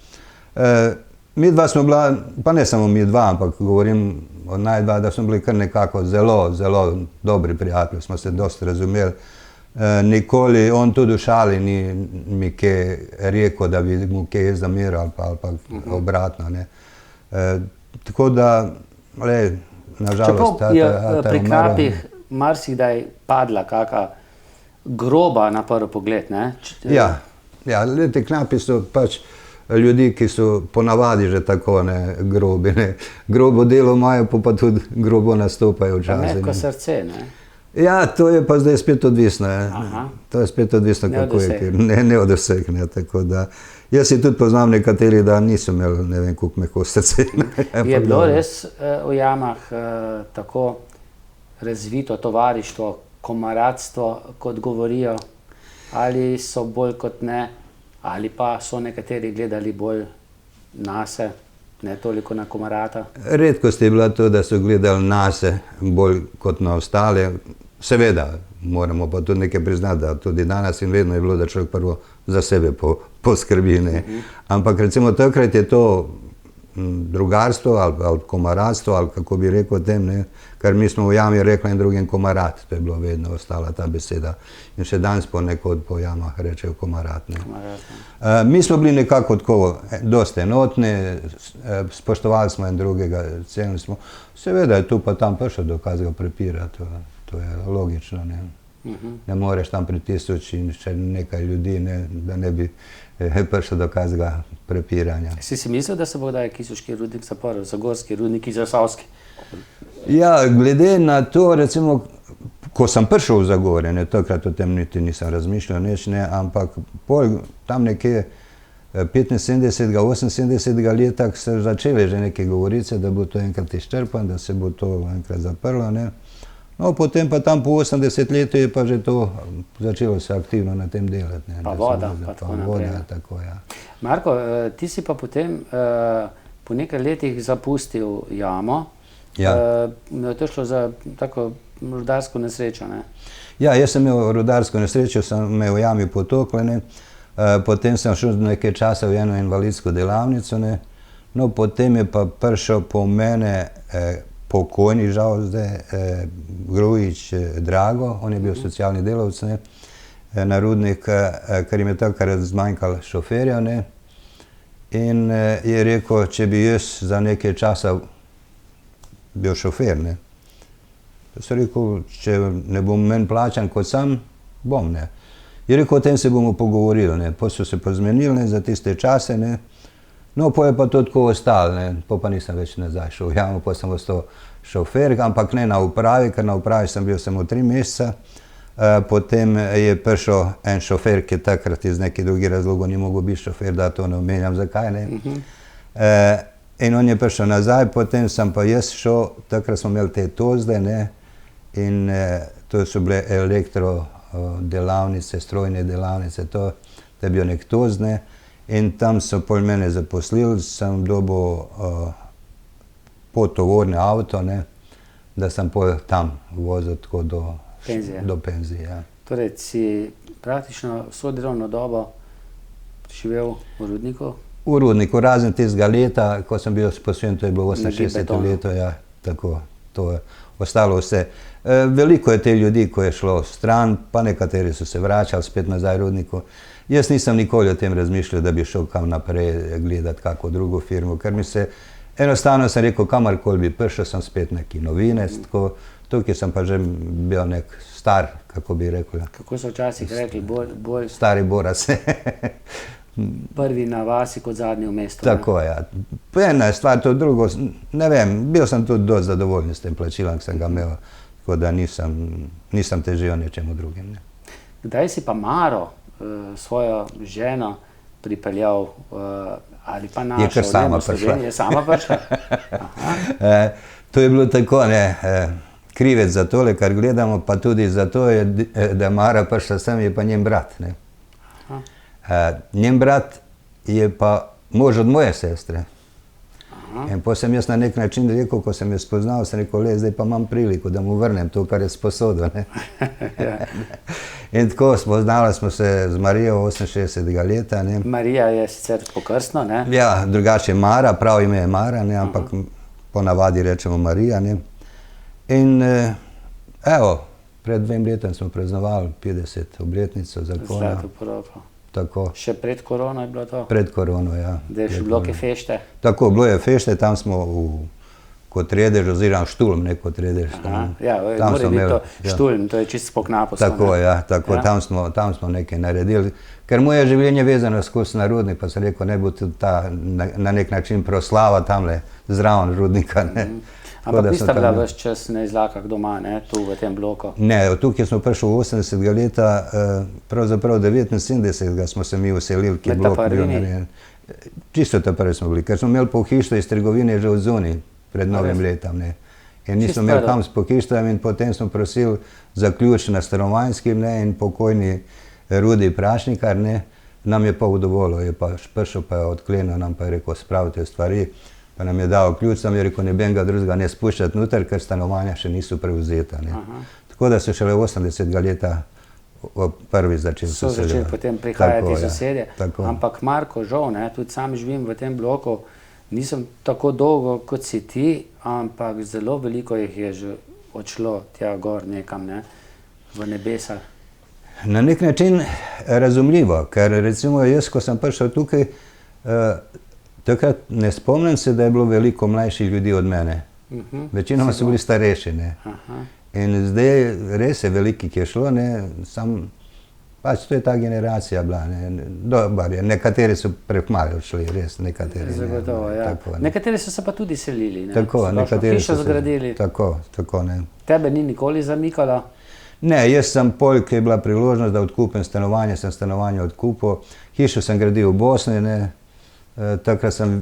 Mi dva smo bila, pa ne samo mi dva, ampak govorim o najdva, da smo bili kar nekako zelo, zelo dobri prijatelji, smo se dosti razumeli. Nikoli, on tudi v šali ni mi kaj rekel, da bi mu kaj zamiral ali pa obratno, ne. Tako da, nažalost, Čeprav je pri knapih marsikdaj padla kaka groba na prvi pogled, ne? Ja, te knapi so pač ljudi, ki so ponavadi že tako, ne, grobi, ne. Grobo delo imajo, pa tudi grobo nastopajo včasih. Mehko srce, ne? Ja, to je pa zdaj spet odvisno, Aha. To je spet odvisno, Ne kako od je. vseh. Ne od vseh, ne, tako da. Jaz si tudi poznam nekateri, da niso imeli ne vem koliko mehko srce. Je bilo res v Jamah tako razvito tovarištvo, komaratstvo, kot govorijo, ali so bolj kot ne, ali pa so nekateri gledali bolj nase, ne toliko na komarata? Redkost je bila to, da so gledali nase bolj kot na ostale. Seveda, moramo pa tudi nekaj priznati, da tudi danes in vedno je bilo, da človek prvo za sebe poskrbi, ne. Ampak recimo takrat je to drugarstvo ali komaratstvo, ali kako bi rekel o tem, ne, ker mi smo v Jami rekli en drugim komarat, to je bilo vedno ostala ta beseda. In še danes ponekod po Jamah rečejo komarat, ne. Mi smo bili nekako tako dosti enotni, spoštovali smo en drugega, cenili smo. Seveda je tu pa tam prišel do kakega prepira, to je logično, ne. Ne moreš tam pri 1000 in še nekaj ljudi, ne, da ne bi prišel do kakega prepiranja. Si mislil, da se bo kdaj Kisuški rudnik zaprl, zagorski rudnik, zasavski? Ja, glede na to, recimo, ko sem prišel v Zagorje, ne, takrat o tem niti nisem razmišljal, nič, ne, ampak tam nekje 75. 78. leta so začeli že neke govorice, da bo to enkrat izčrpan, da se bo to enkrat zaprlo, ne. No, potem pa tam po 80 letu je pa že to začelo se aktivno na tem delati, ne. Pa voda, pa tako naprej. Voda, tako, ja. Marko, ti si pa potem po nekaj letih zapustil Jamo. Ja. Je to šlo za tako rudarsko nesrečo, ne? Ja, jaz sem imel rudarsko nesrečo, sem imel v Jami potokle, ne. Potem sem šel nekaj časa v eno invalidsko delavnico, ne. No, potem je pa prišel po mene pokojni, žal zdaj, Grujič Drago, on je bil socialni delavec, ne, na rudnik, ker jim je takrat zmanjkalo šoferjev, ne. In je rekel, če bi jaz za nekaj časa bil šofer, ne. So rekel, če ne bom meni plačan kot sam, bom, ne. Je rekel, o tem se bomo pogovorili, ne. Potem so se pa zmenili, ne, za tiste čase, ne. No, potem je pa to tako ostalo, ne. Potem pa nisem več nazaj šel v Jamo, potem sem ostal šofer, ampak ne na upravi, ker na upravi sem bil samo 3 meseca. Potem je prišel en šofer, ki takrat iz nekih drugih razlogov ni mogel biti šofer, da to ne omenjam, zakaj, ne. In on je prišel nazaj, potem sem pa jaz šel, takrat smo imeli te Tozde, ne, in to so bile elektro delavnice, strojne delavnice, to je bil nek Tozd, ne. In tam so pol mene zaposlili, sem dobil potovorni avto, ne, da sem pol tam vozil tako do Penzije. Do penzije, ja. Torej, si praktično vso delovno dobo živel v Rudniku? V Rudniku, razen tistega leta, ko sem bil posvojen, to je bilo 68 leto, ja, tako, to je ostalo vse. Veliko je te ljudi, ko je šlo stran, pa nekateri so se vračali spet nazaj v Rudniku. Jaz nisem nikoli o tem razmišljal, da bi šel kam naprej gledati kako drugo firmo, ker mi se, enostavno sem rekel, kamarkoli bi prišel, sem spet neki novinec, tako, tukaj sem pa že bil nek star, kako bi rekel. Kako so včasih rekli, bolj stari borac. prvi na vasi kot zadnji v mestu. Tako, ja. Ena je stvar, to drugo, ne vem, bil sem tudi dosti zadovoljen s tem plačilom, ki sem ga imel, tako da nisem težil nečemu drugim. Ne. Kdaj si pa Maro, svojo ženo, pripeljal ali pa našel? Je kar sama prišla. Je sama prišla? To je bilo tako, ne, krivec za tole, kar gledamo, pa tudi za to, da je Mara prišla sem, je pa njen brat. Ne. Njen brat je pa mož od moje sestre. In potem sem jaz na nek način rekel, ko sem jo spoznal, sem rekel, zdaj pa imam priliko, da mu vrnem to, kar je sposodil. In tako spoznali smo se z Marijo 68. leta. Ne. Marija je sicer pokrstno, ne? Ja, drugače Mara, prav ime je Mara, ne, ampak ponavadi rečemo Marija. Ne. In evo, pred 2 letom smo praznovali 50 obletnico zakona. Zlato poroko. Tako. Še pred korono je bilo to? Pred korono, ja. Da je še bilo kaj fešte? Tako, bilo je fešte, tam smo kot redež, oziroma štulm, ne kot redež. Ja, mora biti to štulm, to je čisto spoknapost. Tako, ja, tako, tam smo nekaj naredili. Ker moje življenje vezano skozi na Rudnik, pa sem rekel, ne bo tudi ta na nek način proslava tamle zraven Rudnika. Ne. Ampak nista bila ves čas na Izlakah doma, ne, tu v tem bloku? Ne, tukaj smo prišli 80. leta, pravzaprav 79. smo se mi uselili, ki je blok bil narejen. Čisto ta prvi smo bili, ker smo imeli pohištvo iz trgovine že v zoni pred novim letom. Ne. In nismo imeli kam s pohištvom in potem smo prosili za ključ na Stanovanjskim, ne, in pokojni Rudi Prašnikar, ne, nam je pa udovolil, je pa prišel, pa je odklenil, nam pa je rekel, spravite stvari. Pa nam je dal ključ, sam je rekel, nobenega drugega ne spuščati noter, ker stanovanja še niso prevzeta. Tako da so šele 80. leta prvi začeli sosedje. So začeli potem prihajati sosedje. Ampak Marko, žal, ne, tudi sam živim v tem bloku, nisem tako dolgo kot si ti, ampak zelo veliko jih je že odšlo tja gor nekam, ne, v nebesa. Na nek način razumljivo, ker recimo jaz, ko sem prišel tukaj, takrat ne spomnim se, da je bilo veliko mlajših ljudi od mene. Večinoma so bili starejši. Ne. In zdaj res je veliki, ki je šlo, ne, sam, pač to je ta generacija bila. Ne. Dobar je, nekateri so prehmalo šli, res, nekateri. Zagotovo, ja. Tako, ne. Nekateri so se pa tudi selili, ne. Tako, nekateri hišo zgradili. Tako, ne. Tebe ni nikoli zamikalo? Ne, jaz sem pol, ki je bila priložnost, da odkupim stanovanje, sem stanovanje odkupil. Hišo sem gradil v Bosni, ne. Takrat sem,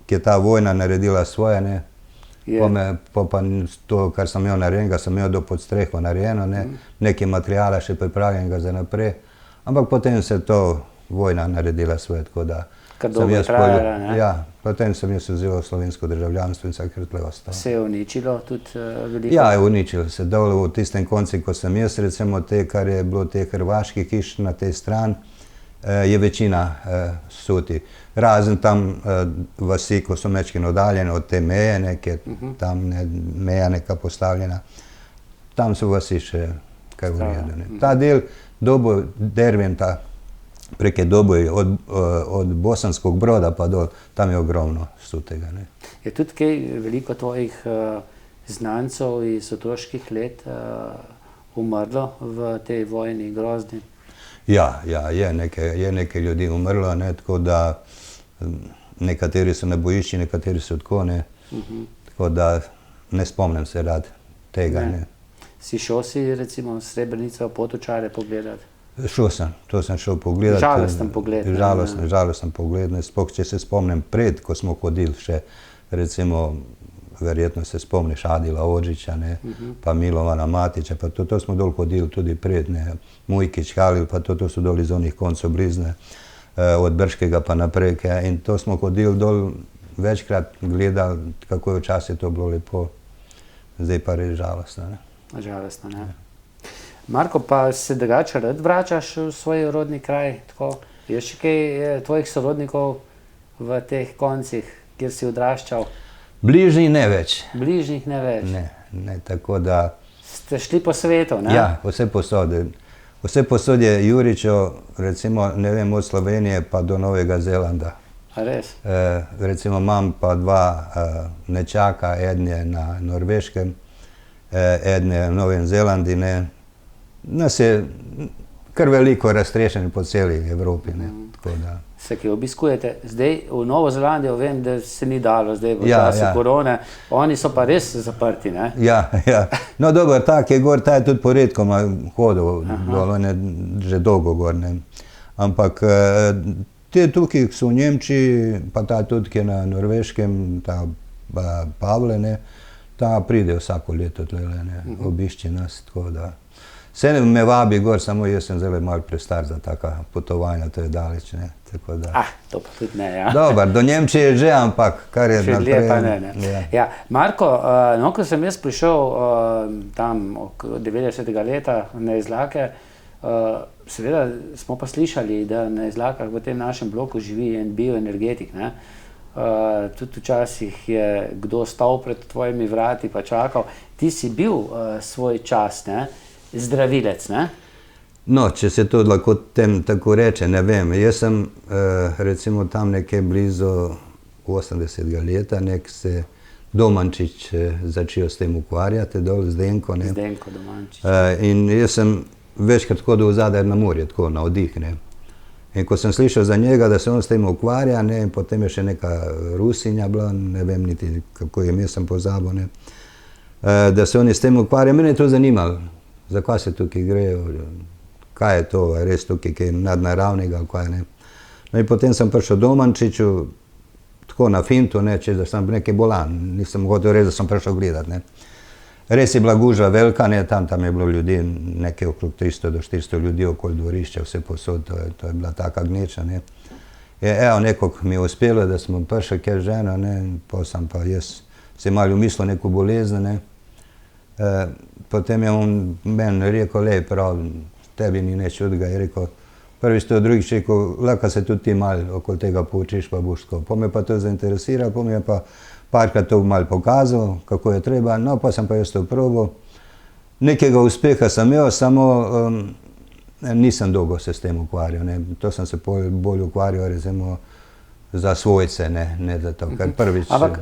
ki je ta vojna naredila svoje, ne. Pa to, kar sem imel narejenega, sem imel do pod streho narejeno, ne. Nekaj materijala še pripravljenega za naprej. Ampak potem se to vojna naredila svoje, tako da kar dolgo je trajala, ne? Ja, potem sem jaz vzel slovensko državljanstvo in vsakrat tle ostal. Se je uničilo tudi veliko? Ja, je uničilo se. Dol v tistem konci, ko sem jaz, recimo te, kar je bilo te hrvaških hiš na tej strani, je večina suti. Razen tam vasi, ko so mečkin oddaljene od te meje, ne, ki je tam meja neka postavljena, tam so vasi še kaj v redu. Ta del Doboj, Derventa, preke Doboj, od Bosanskog Broda pa dol, tam je ogromno sutega. Ne. Je tudi kaj veliko tvojih znancev iz otroških let umrlo v tej vojni grozni? Ja, je nekaj ljudi umrlo, ne, tako da nekateri so na bojišči, nekateri so tako, ne, tako da ne spomnim se rad tega. Ne. Si šel si recimo Srebrenico, Potočare pogledati? Šel sem, to sem šel pogledati. Žalosten pogled. Žalosten pogled, sploh če se spomnim pred, ko smo hodili še, recimo, verjetno se spomniš Adila Odžića, ne, pa Milovana Matića, pa to smo dol hodili tudi pred, ne, Mujkić, Halil, pa to so dol iz onih koncov Blizne, od Brškega pa naprej, in to smo hodili dol, večkrat gledali, kako je včasih to bilo lepo, zdaj pa res žalostno, ne. Žalostno, ne. Marko, pa se drugače rad vračaš v svoj rodni kraj? Tako? Je še kaj tvojih sorodnikov v teh koncih, kjer si odraščal? Bližnji ne več. Bližnjih ne več? Ne, tako da... Ste šli po svetu, ne? Ja, vse posode. Vse posode Juričev, recimo, ne vem, od Slovenije pa do Novega Zelanda. A res? Recimo imam pa dva nečaka, eden je na Norveškem, eden je v Novem Zelandi, ne. Nas je kar veliko raztrešeni po celi Evropi, ne, tako da. Se ki obiskujete. Zdaj v Novo Zelandijo vem, da se ni dalo zdaj v času korone, oni so pa res zaprti, ne? Ja. No dobro, tak je gor, ta je tudi poredkoma hodil, on je že dolgo gor, ne. Ampak te tukaj, ki so v Nemčiji, pa ta tudi, ki je na Norveškem, ta Pavle, ne, ta pride vsako leto tlele, ne, obišče nas, tako da. Vse me vabi gor, samo jaz sem zdaj malo prestar za taka potovanja, to je daleč, ne, tako da. To pa tudi ne, ja. Dobar, do Nemčije že, ampak kar je naprej. Še dlje pa ne. Ja, Marko, no, ko sem jaz prišel tam od 90. leta na Izlake, seveda smo pa slišali, da na Izlakah v tem našem bloku živi en bioenergetik, ne. Tudi včasih je kdo stal pred tvojimi vrati pa čakal. Ti si bil svoj čas, ne, zdravilec, ne? No, če se to lahko tem tako reče, ne vem. Jaz sem recimo tam nekje blizu 80. leta, nek se Domančič začel s tem ukvarjati, dol Zdenko, ne. Zdenko Domančič. In jaz sem večkrat hodil v Zadar na morje, tako na oddih, ne. In ko sem slišal za njega, da se on s tem ukvarja, ne, in potem je še neka Rusinja bila, ne vem niti kako ime sem pozabil, ne, da se oni s tem ukvarja, mene je to zanimalo. Zakaj se tukaj grejo, kaj je to, res tukaj kaj nadnaravnega, kaj ne. No in potem sem prišel Domančiču, tako na fintu, ne, če da sem nekaj bolan, nisem hotel res, da sem prišel gledat, ne. Res je bila gužva velika, ne, tam je bilo ljudi, nekaj okrog 300 do 400 ljudi okoli dvorišča, vse posod, to je bila taka gneča, ne. Evo, nekako mi je uspelo, da smo prišli kjer ženo, ne, pa sem pa jaz se malo umislil neko bolezen, ne. Potem je on meni rekel, lej, prav, tebi ni nič čudega, je rekel, prvič to, drugič rekel, lahko se tudi ti malo okoli tega poučiš, pa boš tako. Po me pa to zainteresira, po me je pa parkrat to malo pokazal, kako je treba, no pa sem pa jaz to probal. Nekega uspeha sem imel, samo nisem dolgo se s tem ukvarjal, ne. To sem se bolj ukvarjal, recimo, za svojce, ne za to, kar prvič. Ampak,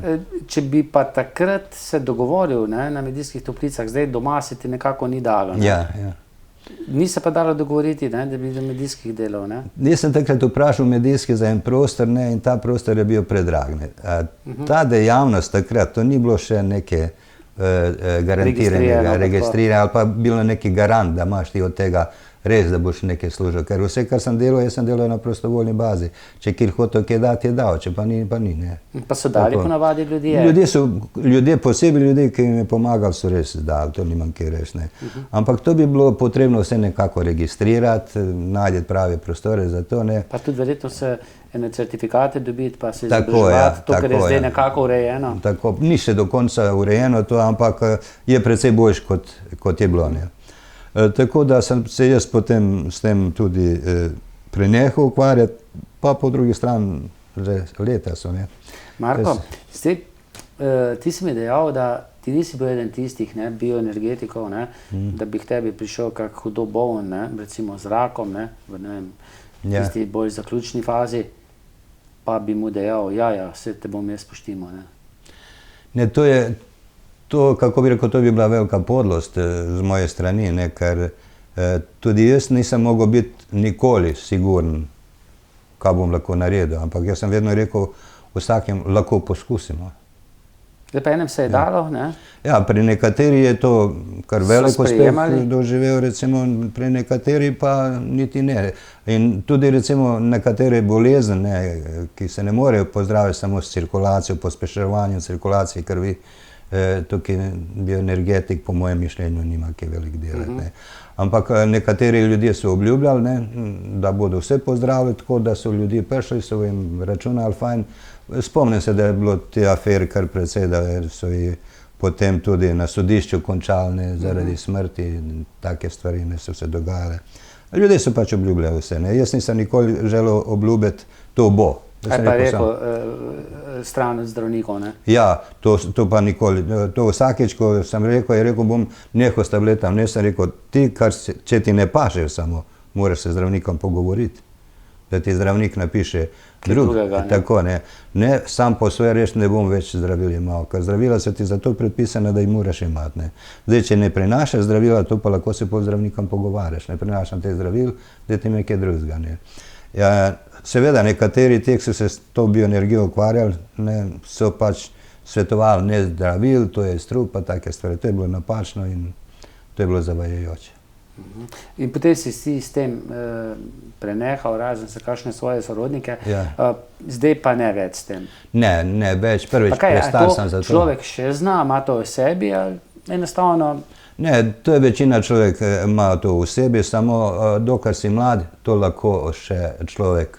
če bi pa takrat se dogovoril, ne, na Medijskih toplicah, zdaj doma se ti nekako ni dalo, ne? Ja. Ni se pa dalo dogovoriti, ne, da bi do Medijskih delal, ne? Jaz sem takrat vprašal Medijski za en prostor, ne, in ta prostor je bil predrag, ne. Ta dejavnost takrat, to ni bilo še neke garantiranega, registriranja, ali pa bilo neki garant, da imaš ti od tega res, da boš nekaj služil. Ker vse, kar sem delal, jaz sem delal na prostovoljni bazi. Če kjer hotel kaj dati, je dal, če pa ni, ne. Pa so dali ponavadi ljudje? Ljudje, posebej ljudje, ki jim je pomagal, so res dali, to nimam kaj reči, ne. Ampak to bi bilo potrebno vse nekako registrirati, najti prave prostore za to, ne. Pa tudi verjetno se ene certifikate dobiti, pa se izobraževati, to, kar je zdaj nekako urejeno. Tako, ni še do konca urejeno to, ampak je precej boljše, kot je bilo, ne. Tako da sem se jaz potem s tem tudi prenehal ukvarjati, pa po drugi strani že leta so, ne. Marko, ti si mi dejal, da ti nisi bil eden tistih, ne, bioenergetikov, ne, da bi k tebi prišel kak hudo bolen, ne, recimo z rakom, ne, v ne vem, tisti bolj zaključni fazi, pa bi mu dejal, ja, se te bom jaz poštimo, ne. Ne, to, kako bi rekel, to bi bila velika podlost z moje strani, ne, ker tudi jaz nisem mogel biti nikoli siguren, kaj bom lahko naredil, ampak jaz sem vedno rekel, vsakem lahko poskusimo. Zdaj pa enem se je dalo, ne? Ja, pri nekateri je to kar veliko uspeh doživel, recimo, pri nekateri pa niti ne. In tudi recimo nekatere bolezni, ne, ki se ne morejo pozdraviti samo s cirkulacijo, pospeševanjem cirkulacije krvi, tukaj bioenergetik po mojem mišljenju nima kaj velik delati, ne. Ampak nekateri ljudje so obljubljali, ne, da bodo vse pozdravili, tako da so ljudje prišli, so jim računali fajn. Spomnim se, da je bilo te afere kar precej, da so ji potem tudi na sodišču končali, ne, zaradi smrti, in take stvari ne so se dogajale. Ljudje so pač obljubljali vse, ne. Jaz nisem nikoli želel obljubiti, to bo. Jaz Kaj sem pa rekel rekel stran od zdravnikov, ne? Ja, to pa nikoli. To vsakeč, ko sem rekel, je rekel, bom nehal s tabletami. Ne, sem rekel, če ti ne paše samo, moraš se z zdravnikom pogovoriti. Da ti zdravnik napiše drugega, ne. Tako, ne. Ne, sam po svoje reči ne bom več zdravil imel, ker zdravila so ti zato predpisana, da jih moraš imati, ne. Zdaj, če ne prinašaš zdravila, to pa lahko se po zdravnikom pogovarjaš. Ne prinašam te zdravil, da ti nekaj drugega, ne. Ja, seveda, nekateri teh so se s to bioenergijo ukvarjali, ne, so pač svetovali ne zdravil, to je strup, pa take stvari. To je bilo napačno in to je bilo zavajajoče. In potem si s tem prenehal, razen za kakšne svoje sorodnike, Ja. Zdaj pa ne več s tem. Ne več, prvič Pa kaj, a prestal to sem za to. človek še zna, ima to v sebi, ali enostavno Ne, to je večina človek ima to v sebi, samo dokler si mlad, to lahko še človek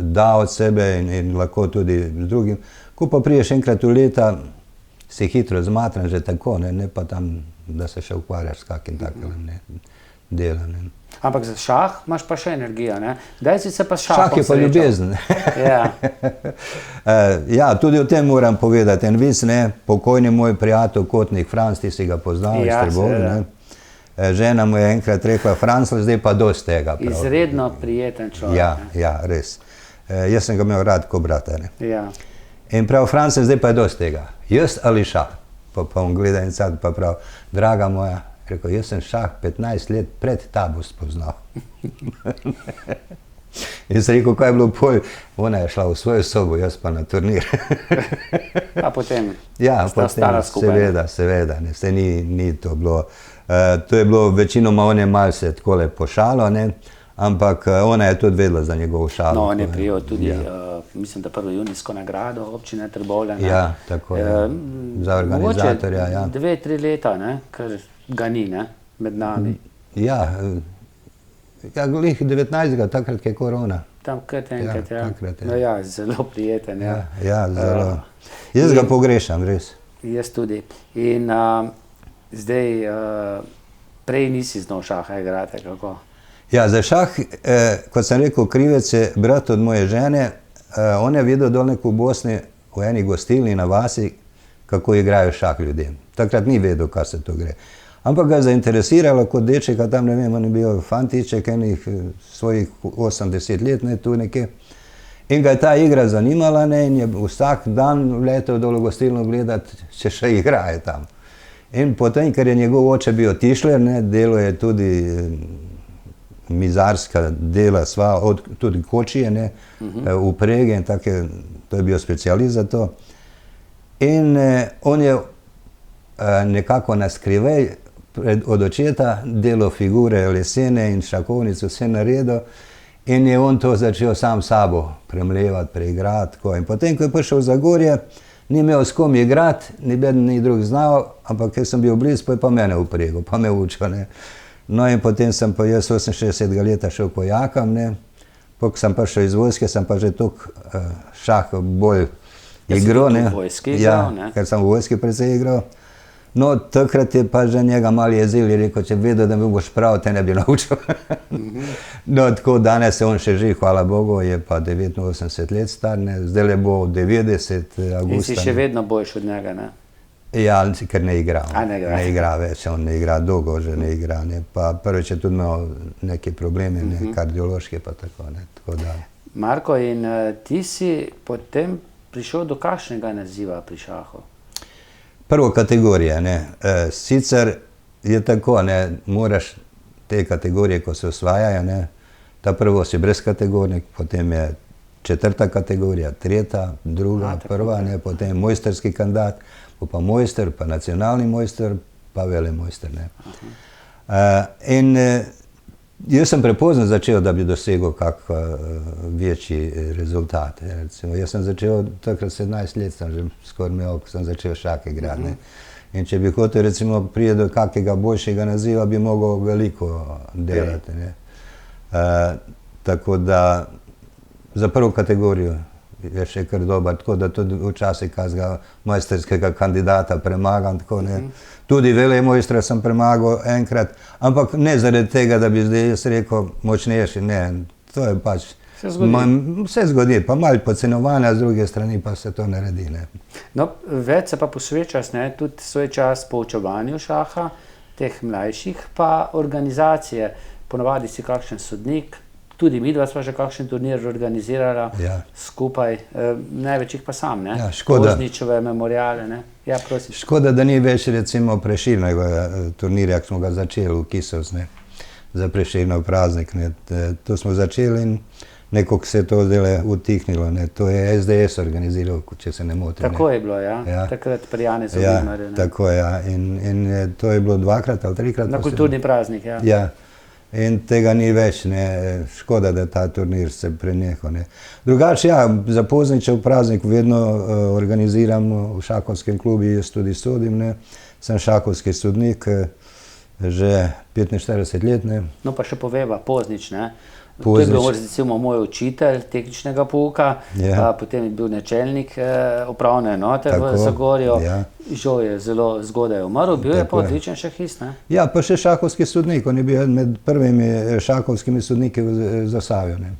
da od sebe in lahko tudi z drugim. Ko pa priješ enkrat v leta, si hitro zmatran že tako, ne pa tam, da se še ukvarjaš s kakim takim delom. Ampak za šah imaš pa še energijo, ne? Daj si se pa s šahom Šah je pa srečal. ljubezen. Ja. Ja, tudi o tem moram povedati. En vic, ne, pokojni moj prijatelj Kotnik Franc, ti si ga poznal iz Ja, Trbovlja, seveda. ne. Žena mu je enkrat rekla, Franc, zdaj pa dosti tega. prav. Izredno prijeten človek. Ja, ne. ja, res. Jaz sem ga imel rad kot brata, ne. Ja. In prav, Franc, zdaj pa je dosti tega. Jaz ali šah? Pa on gleda in sad pa prav, draga moja, rekel, jaz sem šah 15 let pred tabo spoznal. In sem rekel, kaj je bilo pol, ona je šla v svojo sobo, jaz pa na turnir. Pa potem Ja, sta ostala skupaj. seveda, ne, vse ni to bilo. To je bilo večinoma, on je malce takole pošalo, ne, ampak ona je tudi vedela za njegovo šalo. No, on je prijel tudi, mislim, da prvo junijsko nagrado občine Trbovlja. ne. Ja, tako je. Za organizatorja, ja. Mogoče 2-3 leta, ne, ker ga ni, ne, med nami. Ja, glih 19. takrat, ko je korona. Tam krat enkrat, Ja, ja. takrat, ja. No ja, zelo prijeten, ja. Ja, zelo. Jaz ga pogrešam, res. Jaz tudi. In zdaj, prej nisi znal šaha igrati, kako? Ja, za šah, kot sem rekel, krivec je brat od moje žene. On je videl dol nekaj v Bosni, v eni gostilni na vasi, kako igrajo šah ljudem. Takrat ni vedel, kaj se to gre. Ampak ga je zainteresiralo kot dečeka, tam ne vem, on je bil fantiček, enih svojih 80 let, ne, tu nekje. In ga je ta igra zanimala, ne, in je vsak dan letel dol v gostilno gledati, če še igrajo tam. In potem, ker je njegov oče bil tišler, ne, delo je tudi mizarska dela, sva, tudi kočije, ne, uprege in take, to je bil specialist za to. In on je nekako naskrivaj od očeta delal figure lesene in šakovnice, vse naredil in je on to začel sam sabo premlevati, preigrati. In potem, ko je prišel v Zagorje, ni imel s kom igrati, nobeden ni drug znal, ampak ker sem bil blizu, pa je pa mene upregel, pa me učil, ne. No in potem sem pa jaz 68 leta šel po jakam, ne. Ko sem prišel iz vojske, sem pa že toliko šah bolj igral, ne. v vojski igral, ne? Ja, ker sem v vojski precej igral. No, takrat je pa že njega malo jezil in rekel, če vedel, da mi boš prav, te ne bi naučil. No, tako danes se on še živi, hvala Bogu, je pa 89 let star, ne, zdaj le bo 90 avgusta. In si še vedno boljš od njega, ne? Ja, ker ne igra. A, ne igra. Ne igra več, on ne igra dolgo, že ne igra, ne. Pa prvič je tudi imel neke probleme, ne, kardiološke pa tako, ne, tako da. Marko, in ti si potem prišel do kakšnega naziva pri šahu? Prvo kategorije, ne. Sicer je tako, ne, moraš te kategorije, ko se osvajajo, ne, ta prvo si brez kategorije, potem je četrta kategorija, tretja, druga, prva, ne, potem mojsterski kandidat, pa mojster, pa nacionalni mojster, pa velemojster, ne. In jaz sem prepozno začel, da bi dosegel kak večji rezultat. Recimo, jaz sem začel, takrat 17 let sem že skoraj imel, ko sem začel šah igrati, ne. In če bi hotel recimo priti do kakega boljšega naziva, bi mogel veliko delati, ne. Tako da za prvo kategorijo je še kar dober, tako da tudi včasih kakega mojsterskega kandidata premagam, tako ne. Tudi velemojstra sem premagal enkrat, ampak ne zaradi tega, da bi zdaj jaz rekel močnejši, ne, to je pač vse zgodi, pa malo podcenjevanja, z druge strani pa se to naredi, ne. No, več se pa posvečaš, ne, tudi svoj čas poučevanju šaha, teh mlajših, pa organizacije, ponavadi si kakšen sodnik, tudi midva sva že kakšen turnir organizirala skupaj, največ jih pa sam, ne, Pozničeve memoriale, ne. Ja, prosim. Škoda, da ni več recimo Prešernovega turnirja, ki smo ga začeli v Kisovc, ne, za Prešernov praznik, ne, to smo začeli in nekako se je to zdaj utihnilo, ne, to je SDS organiziral, če se ne motim. Tako je bilo, ja, takrat pri Janezu Vidmarju, ne. Tako, ja, in to je bilo 2-krat ali 3-krat. Na kulturni praznik, ja. Ja. In tega ni več, ne, škoda, da ta turnir se prenehal, ne. Drugače, ja, za Pozničev praznik vedno organiziram v šahovskem klubu, jaz tudi sodim, ne, sem šahovski sodnik, že 45 let, ne. No, pa še poveva, Poznič, ne. To je bil recimo moj učitelj tehničnega pouka, potem je bil načelnik upravne enote v Zagorju, žal je zelo zgodaj umrl, bil je pa odličen šahist, ne? Ja, pa še šahovski sodnik, on je bil med prvimi šahovskimi sodniki v Zasavju, ne.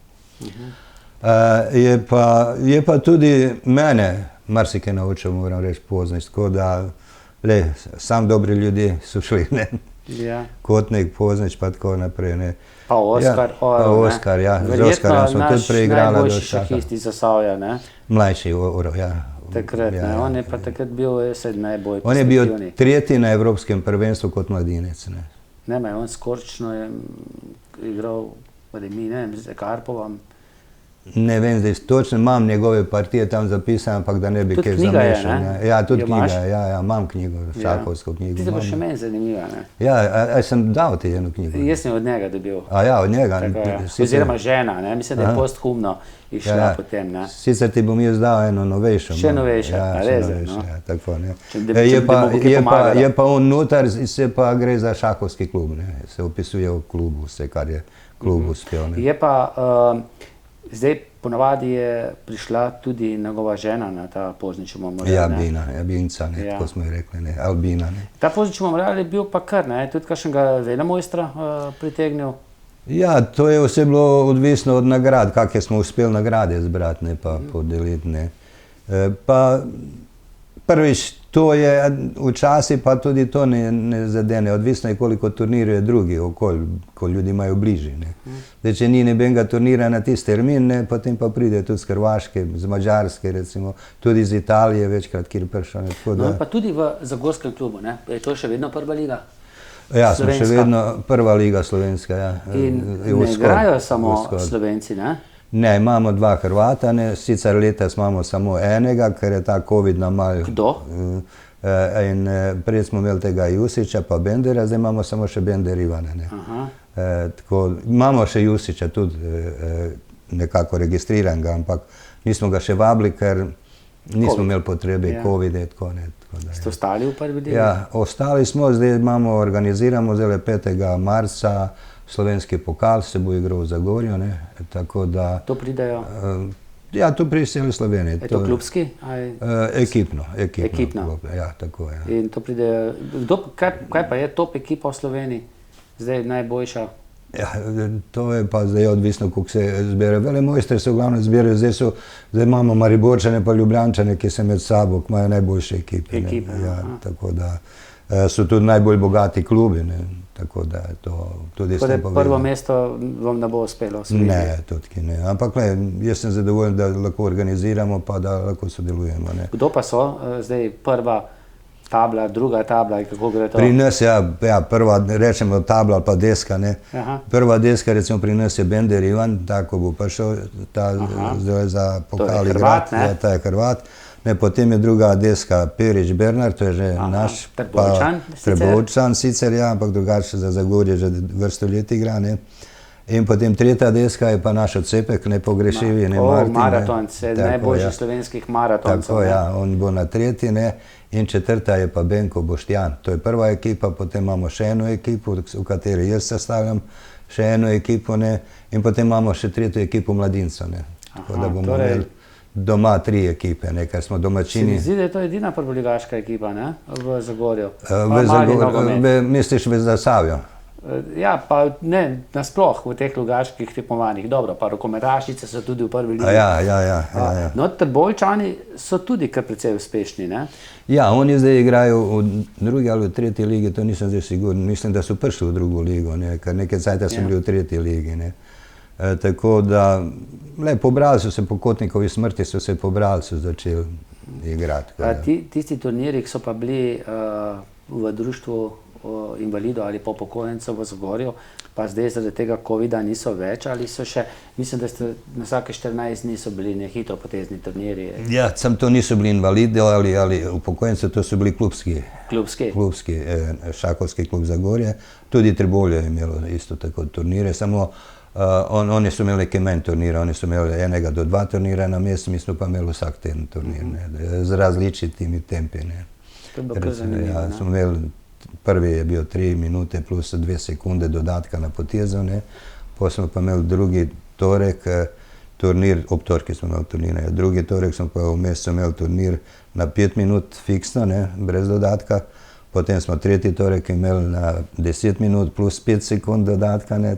Je pa tudi mene marsikaj naučil, moram reči, Poznič, tako da, sam dobri ljudje so šli, ne. Kotnik, Poznič, pa tako naprej, ne. Pa Oskar, Oskar, ja, z Oskarjem smo tudi preigrali do šaha. Najboljši šahist iz Zasavja, ne? Mlajši Oro, ja. Takrat, ne, on je pa takrat bil najbolj perspektivni. On je bil 3. na Evropskem prvenstvu kot mladinec, ne. Ne, on skorčno je igral, mi, ne vem, z Karpovom. Ne vem, zdaj točno imam njegove partije tam zapisane, ampak da ne bi kaj zamešal. Ja, tudi knjiga, ja, imam knjigo, šahovsko knjigo. Ti se pa še meni zanimiva, ne? Ja, a sem dal ti eno knjigo? Jaz sem od njega dobil. A ja, od njega? Oziroma žena, ne, mislim, da je posthumno išla potem, ne. Sicer ti bom jaz dal eno novejšo. Še novejšo, a res, no. Ja, tako, ne. Je pa on notar, se pa gre za šahovski klub, ne, se opisuje v klubu, vse, kar je klub uspel, ne. Je pa, zdaj ponavadi je prišla tudi njegova žena na ta Pozničev memorial, ne? Ja, Binca, ne, tako smo ji rekli, ne, Albina, ne. Ta Pozničev memorial je bil pa kar, ne, tudi kakšnega velemojstra pritegnil? Ja, to je vse bilo odvisno od nagrad, kakšne smo uspeli nagrade zbrati, ne, pa podeliti, ne. Pa prvič, to je, včasih pa tudi to ne zadene, odvisno je koliko turnirjev je drugi okolj, ko ljudi imajo bližji, ne. Zdaj, če ni nobenega turnira na tisti termin, ne, potem pa pride tudi z Hrvaške, z Madžarske, recimo, tudi iz Italije večkrat, kjer prišel, ne, tako da. No, pa tudi v Zagorskem klubu, ne, je to še vedno prva liga? Ja, smo še vedno prva liga slovenska, ja. In ne igrajo samo Slovenci, ne? Ne, imamo 2 Hrvata, ne, sicer letos imamo samo enega, ker je ta COVID nam malo... Kdo? In prej smo imeli tega Jusića pa Bendera, zdaj imamo samo še Bender Ivana, ne. Tako, imamo še Jusića tudi nekako registriranega, ampak nismo ga še vabili, ker nismo imeli potrebe, COVID je tako, ne. Ste ostali v prvi ligi? Ja, ostali smo, zdaj organiziramo zdaj 5. marca slovenski pokal, se bo igral v Zagorju, ne, tako da... To pridejo? Ja, to pride celi Sloveniji. Je to klubski? Ekipno. Ekipno? Ja, tako je. In to pridejo... Kaj pa je top ekipa v Sloveniji? Zdaj najboljša? Ja, to je pa zdaj odvisno, kako se zbere. Velemojstre se v glavnem zbere, zdaj imamo Mariborčane pa Ljubljančane, ki se med sabo, ki imajo najboljše ekipe. Ja, tako da so tudi najbolj bogati klubi, ne. Tako da je to tudi s tem povedano. Prvo mesto vam ne bo uspelo osvojiti? Ne, tudi ne. Ampak jaz sem zadovoljen, da lahko organiziramo pa da lahko sodelujemo, ne. Kdo pa so zdaj prva tabla, druga tabla, kako gre to? Pri nas, ja, prva, rečemo tabla ali pa deska, ne. Prva deska, recimo pri nas je Bender Ivan, tako bo prišel zdaj za pokal igrati. To je Hrvat, ne? Ta je Hrvat. Potem je druga deska Perič Bernard, to je že naš, Trbovčan sicer, ja, ampak drugače za Zagorje že vrsto let igra, ne. In potem tretja deska je pa naš Ocepek, nepogrešivi, ne, Martin. Maratonc, najboljših slovenskih maratoncev. Tako, ja, on bo na tretji, ne. In četrta je pa Benko Boštjan, to je prva ekipa, potem imamo še eno ekipo, v kateri jaz sestavljam še eno ekipo, ne. In potem imamo še tretjo ekipo mladincev, ne. Tako da bomo imeli doma 3 ekipe, ne, ker smo Se mi domačini. zdi, da je to edina prvoligaška ekipa, ne? V Zagorju. Misliš v Zasavju? Ja, pa ne, nasploh v teh lugaških tekmovanjih. Dobro, pa rokometašice so tudi v prvi ligi. Ja. No, Trboveljčani so tudi kar precej uspešni, ne? Ja, oni zdaj igrajo v drugi ali v tretji ligi, to nisem zdaj siguren. Mislim, da so prišli v drugo ligo, ne, ker nekaj cajta so bili v tretji ligi, ne. Tako da, pobrali so se po Kotnikovi smrti, so se pobrali, so začeli igrati. Tisti turniri, ki so pa bili v društvu invalidov ali upokojencev v Zagorju, pa zdaj zaradi tega covida niso več, ali so še, mislim, da ste na vsake 14 dni so bili nehito potezni turniri. Ja, sam to niso bili invalidi ali upokojenci, to so bili klubski šahovski klub Zagorje. Tudi Trbovlje je imelo isto tako turnire, samo oni so imeli nekaj manj turnira, oni so imeli 1 do 2 turnira na mesec, mi smo pa imeli vsak teden turnir, ne, z različitimi tempi, ne. To je bilo kar zanimivo, ne? Smo imeli, prvi je bil 3 minute plus 2 sekunde dodatka na potezo, ne. Potem smo pa imeli drugi torek turnir, ob torki smo imeli turnire, drugi torek smo pa vmes imeli turnir na 5 minut fiksno, ne, brez dodatka. Potem smo tretji torek imeli na 10 minut plus 5 sekund dodatka, ne.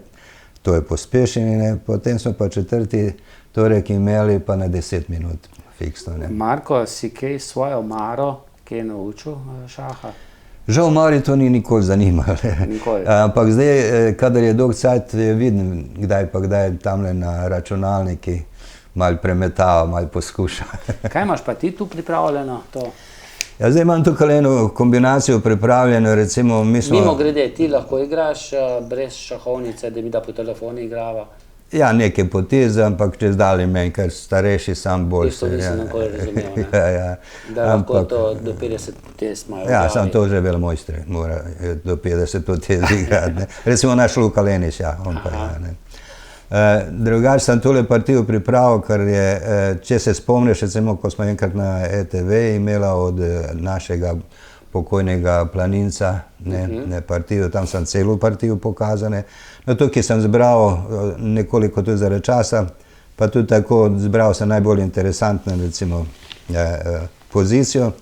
To je pospešenje, ne. Potem smo pa četrti torek imeli pa na 10 minut fiksno, ne. Marko, si kaj svojo Maro, kaj je naučil šaha? Žal Mari to ni nikoli zanimalo. Ampak zdaj, kadar je dolg cajt, vidim kdaj pa kdaj tamle na računalniki malo premetava, malo poskuša. Kaj imaš pa ti tu pripravljeno to? Ja, zdaj imam tukaj eno kombinacijo pripravljeno, recimo mi smo... Mimogrede, ti lahko igraš brez šahovnice, da mi da po telefonu igrava? Ja, neke poteze, ampak čez dalje meni, ker starejši sam bolj Isto nisem nikoli razumel, ne? Ja. Da lahko to do 50 potez imajo v glavi. Ja, sam to že velemojstri, mora do 50 potez igrati, ne. Recimo naš Luka Leniš, ja, on pa ja, ne. Drugače sem tole partijo pripravil, ker je, če se spomniš, recimo, ko smo enkrat na ETV imela od našega pokojnega planinca, ne partijo, tam sem celo partijo pokazane. No, tukaj sem zbral nekoliko tudi zaradi časa, pa tudi tako zbral sem najbolj interesantno, recimo, pozicijo.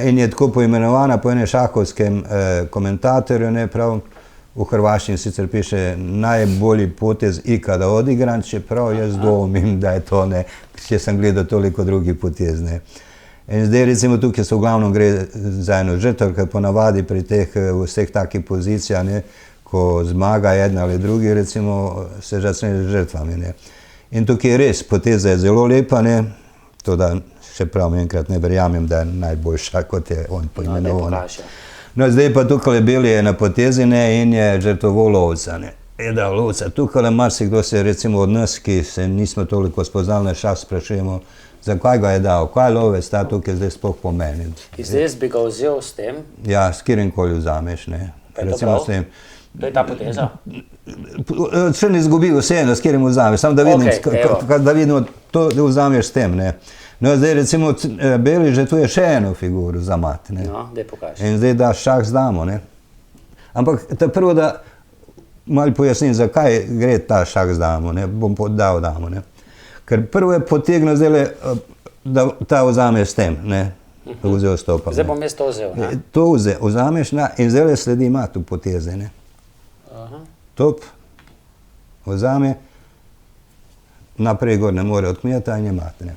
In je tako poimenovana po enem šahovskem komentatorju, ne prav, v hrvaščini sicer piše najbolji potez ikada odigran, čeprav jaz dvomim, da je to, ne, če sem gledal toliko drugih potez, ne. In zdaj recimo tukaj se v glavnem gre za eno žrtev, ker ponavadi pri teh vseh takih pozicijah, ne, ko zmaga jedna ali drugi, recimo, se začne z žrtvami, ne. In tukaj je res, poteza je zelo lepa, ne, to da še prav enkrat ne verjamem, da je najboljša, kot je on poimenoval. No, zdaj pa tukaj beli je na potezi, ne, in je žrtvoval lovca, ne. Eda lovca, tukaj marsikdo se recimo od nas, ki se nismo toliko spoznali na šah, sprašujemo, zakaj ga je dal, kaj lovec ta tukaj zdaj sploh pomeni. Zdaj bi ga vzel s tem? Ja, s kjerimkoli vzameš, ne. Recimo s tem. To je ta poteza? Še ne izgubi vseeno, s kjerim vzameš, samo da vidimo, to vzameš s tem, ne. No, zdaj recimo beli žrtvuje še eno figuro za mat, ne. No, daj pokaži. In zdaj daš šah z damo, ne. Ampak prvo, da malo pojasnim, zakaj gre ta šah z damo, ne, bom dal damo, ne. Ker prvo je potegnil zdaj, da ta vzame s tem, ne, vzel stopam. Zdaj bom jaz to vzel, ne. To vzameš in zdaj sledi mat v poteze, ne. Top, vzame, naprej gor ne more odkmeta in je mat, ne.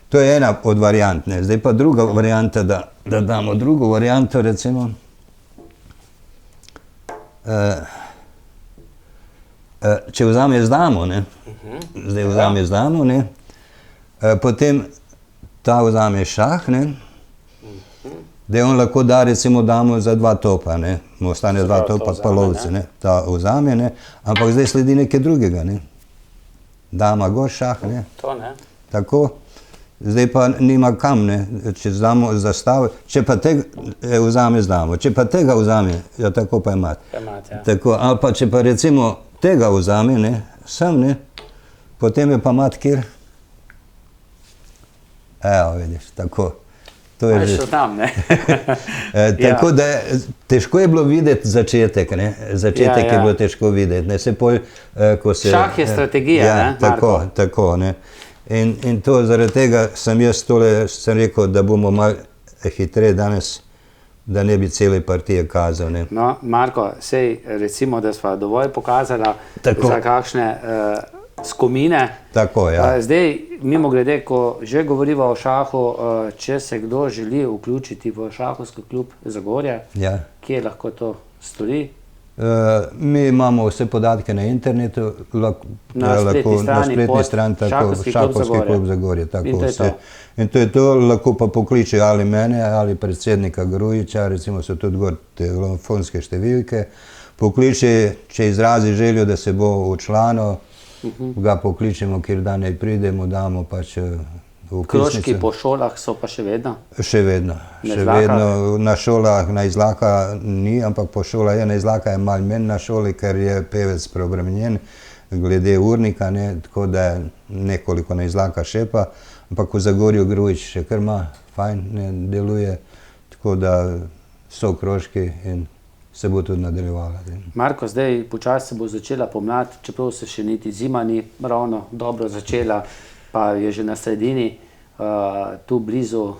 To je ena od variant, ne. Zdaj pa druga varianta, da damo drugo varianto, recimo. Če vzame z damo, ne, zdaj vzame z damo, ne, potem ta vzame šah, ne, da on lahko da recimo damo za 2 topa, ne, mu ostane 2 topa pa lovce, ne, ta vzame, ne, ampak zdaj sledi nekaj drugega, ne. Dama gor šah, ne. To ne. Tako, zdaj pa nima kam, ne, če damo zastav, če pa tega vzame z damo, če pa tega vzame, ja, tako pa je mat. Je mat, ja. Tako, ali pa če pa recimo tega vzame, ne, sem, ne, potem je pa mat kjer. Evo, vidiš, tako. To je že tam, ne. Tako da težko je bilo videti začetek, ne, začetek je bilo težko videti, ne, se pol, ko se... Šah je strategija, ne, Marko. Tako, ne. In to zaradi tega sem jaz sem rekel, da bomo malo hitreje danes, da ne bi cele partije kazal. Ne. No, Marko, sej recimo, da sva dovolj pokazala Tako. za kakšne skomine. Tako, ja. Zdaj, mimogrede, ko že govoriva o šahu, če se kdo želi vključiti v šahovski klub Zagorje, Ja. kje lahko to stori? Mi imamo vse podatke na internetu, Na spletni strani pod tako, Šahovski klub Šahovski Zagorje. klub Zagorje, tako In to je vse. to. In to je to, lahko pa pokliče ali mene, ali predsednika Grujiča, recimo so tudi gor telefonske številke. Pokliče, če izrazi željo, da se bo včlanil, ga pokličemo, kjer dan ne pridemo, damo pač Krožki vpisnico. po šolah so pa še vedno? Še vedno. Na Še Izlakah? vedno na šolah, na Izlaka ni, ampak po šolah je. Na Izlaka je malo menj na šoli, ker je pevec preobremenjen glede urnika, ne, tako da je nekoliko na Izlaka še pa, ampak v Zagorju Grujič še kar ima, fajn ne, deluje, tako da so krožki in se bo tudi nadaljevala. Marko, zdaj počasi se bo začela pomlad, čeprav se še niti zima ni ravno dobro začela, pa je že na sredini. Tu blizu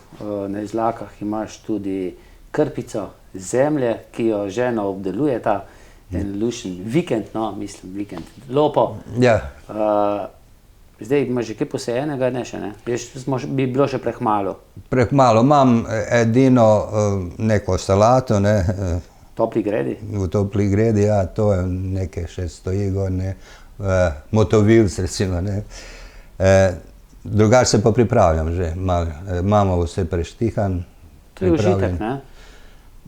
na Izlakah imaš tudi krpico zemlje, ki jo žena obdeluje, ta en lušen vikend, no, mislim vikend, lopo. Ja, Zdaj imaš že kaj posejenega, ne še ne? Bi bilo še prehmalo. prehmalo. Imam edino neko salato, ne, Topli gredi? v topli gredi, ja, to je nekaj še stoji gor, ne, motovilc recimo, ne. Drugače se pa pripravljam že malo, imamo vse preštihan, To je užitek, ne?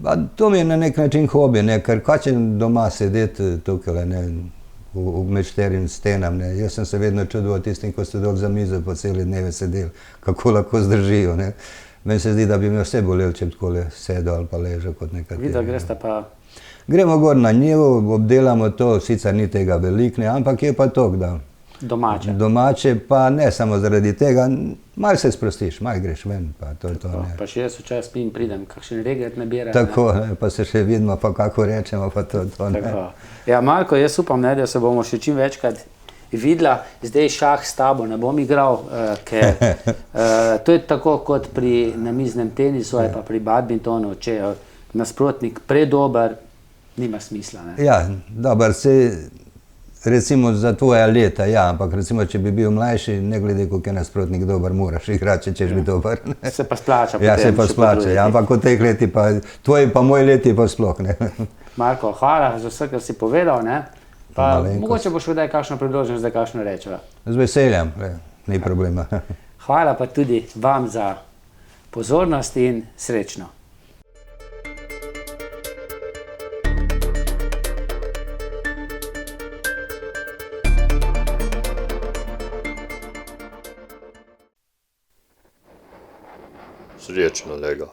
Pa to mi je na nek način hobi, ne, ker kaj če doma sedeti tukaj, ne, med štirimi stenami, ne. Jaz sem se vedno čudoval tistim, ko so dol za mizo po cele dneve sedeli, kako lahko zdržijo, ne. Meni se zdi, da bi me vse bolelo, če bi takole sedel ali pa ležal kot nekateri. Vidva gresta pa Gremo gor na njivo, obdelamo to, sicer ni tega veliko, ne, ampak je pa to, da domače. domače, pa ne samo zaradi tega, malo se sprostiš, malo greš ven, pa to je to, ne. Pa še jaz včasih spim, pridem, kakšen regret nabira. Tako, ne, pa se še vidimo, pa kako rečemo, pa to, ne. Tako. Ja, Marko, jaz upam, ne, da se bomo še čim večkrat videla. Zdaj šah s tabo ne bom igral, ker to je tako kot pri namiznem tenisu ali pa pri badmintonu, če je nasprotnik predober, nima smisla. Ne? Ja, dobro, recimo za tvoja leta, ja, ampak recimo, če bi bil mlajši, ne glede, koliko je nasprotnik dober, moraš igrati, če bi dober. Ne. Se pa splača. Ja, se potem pa še splača, potruditi. ja, ampak v teh letih pa, tvoji pa moji leti pa sploh, ne. Marko, hvala za vse, kar si povedal. Ne? Pa Malenkost. mogoče boš kdaj kakšno priložnost, da kakšno rečeva. Z veseljem, ni problema. Hvala pa tudi vam za pozornost in srečno. Srečno, Lega.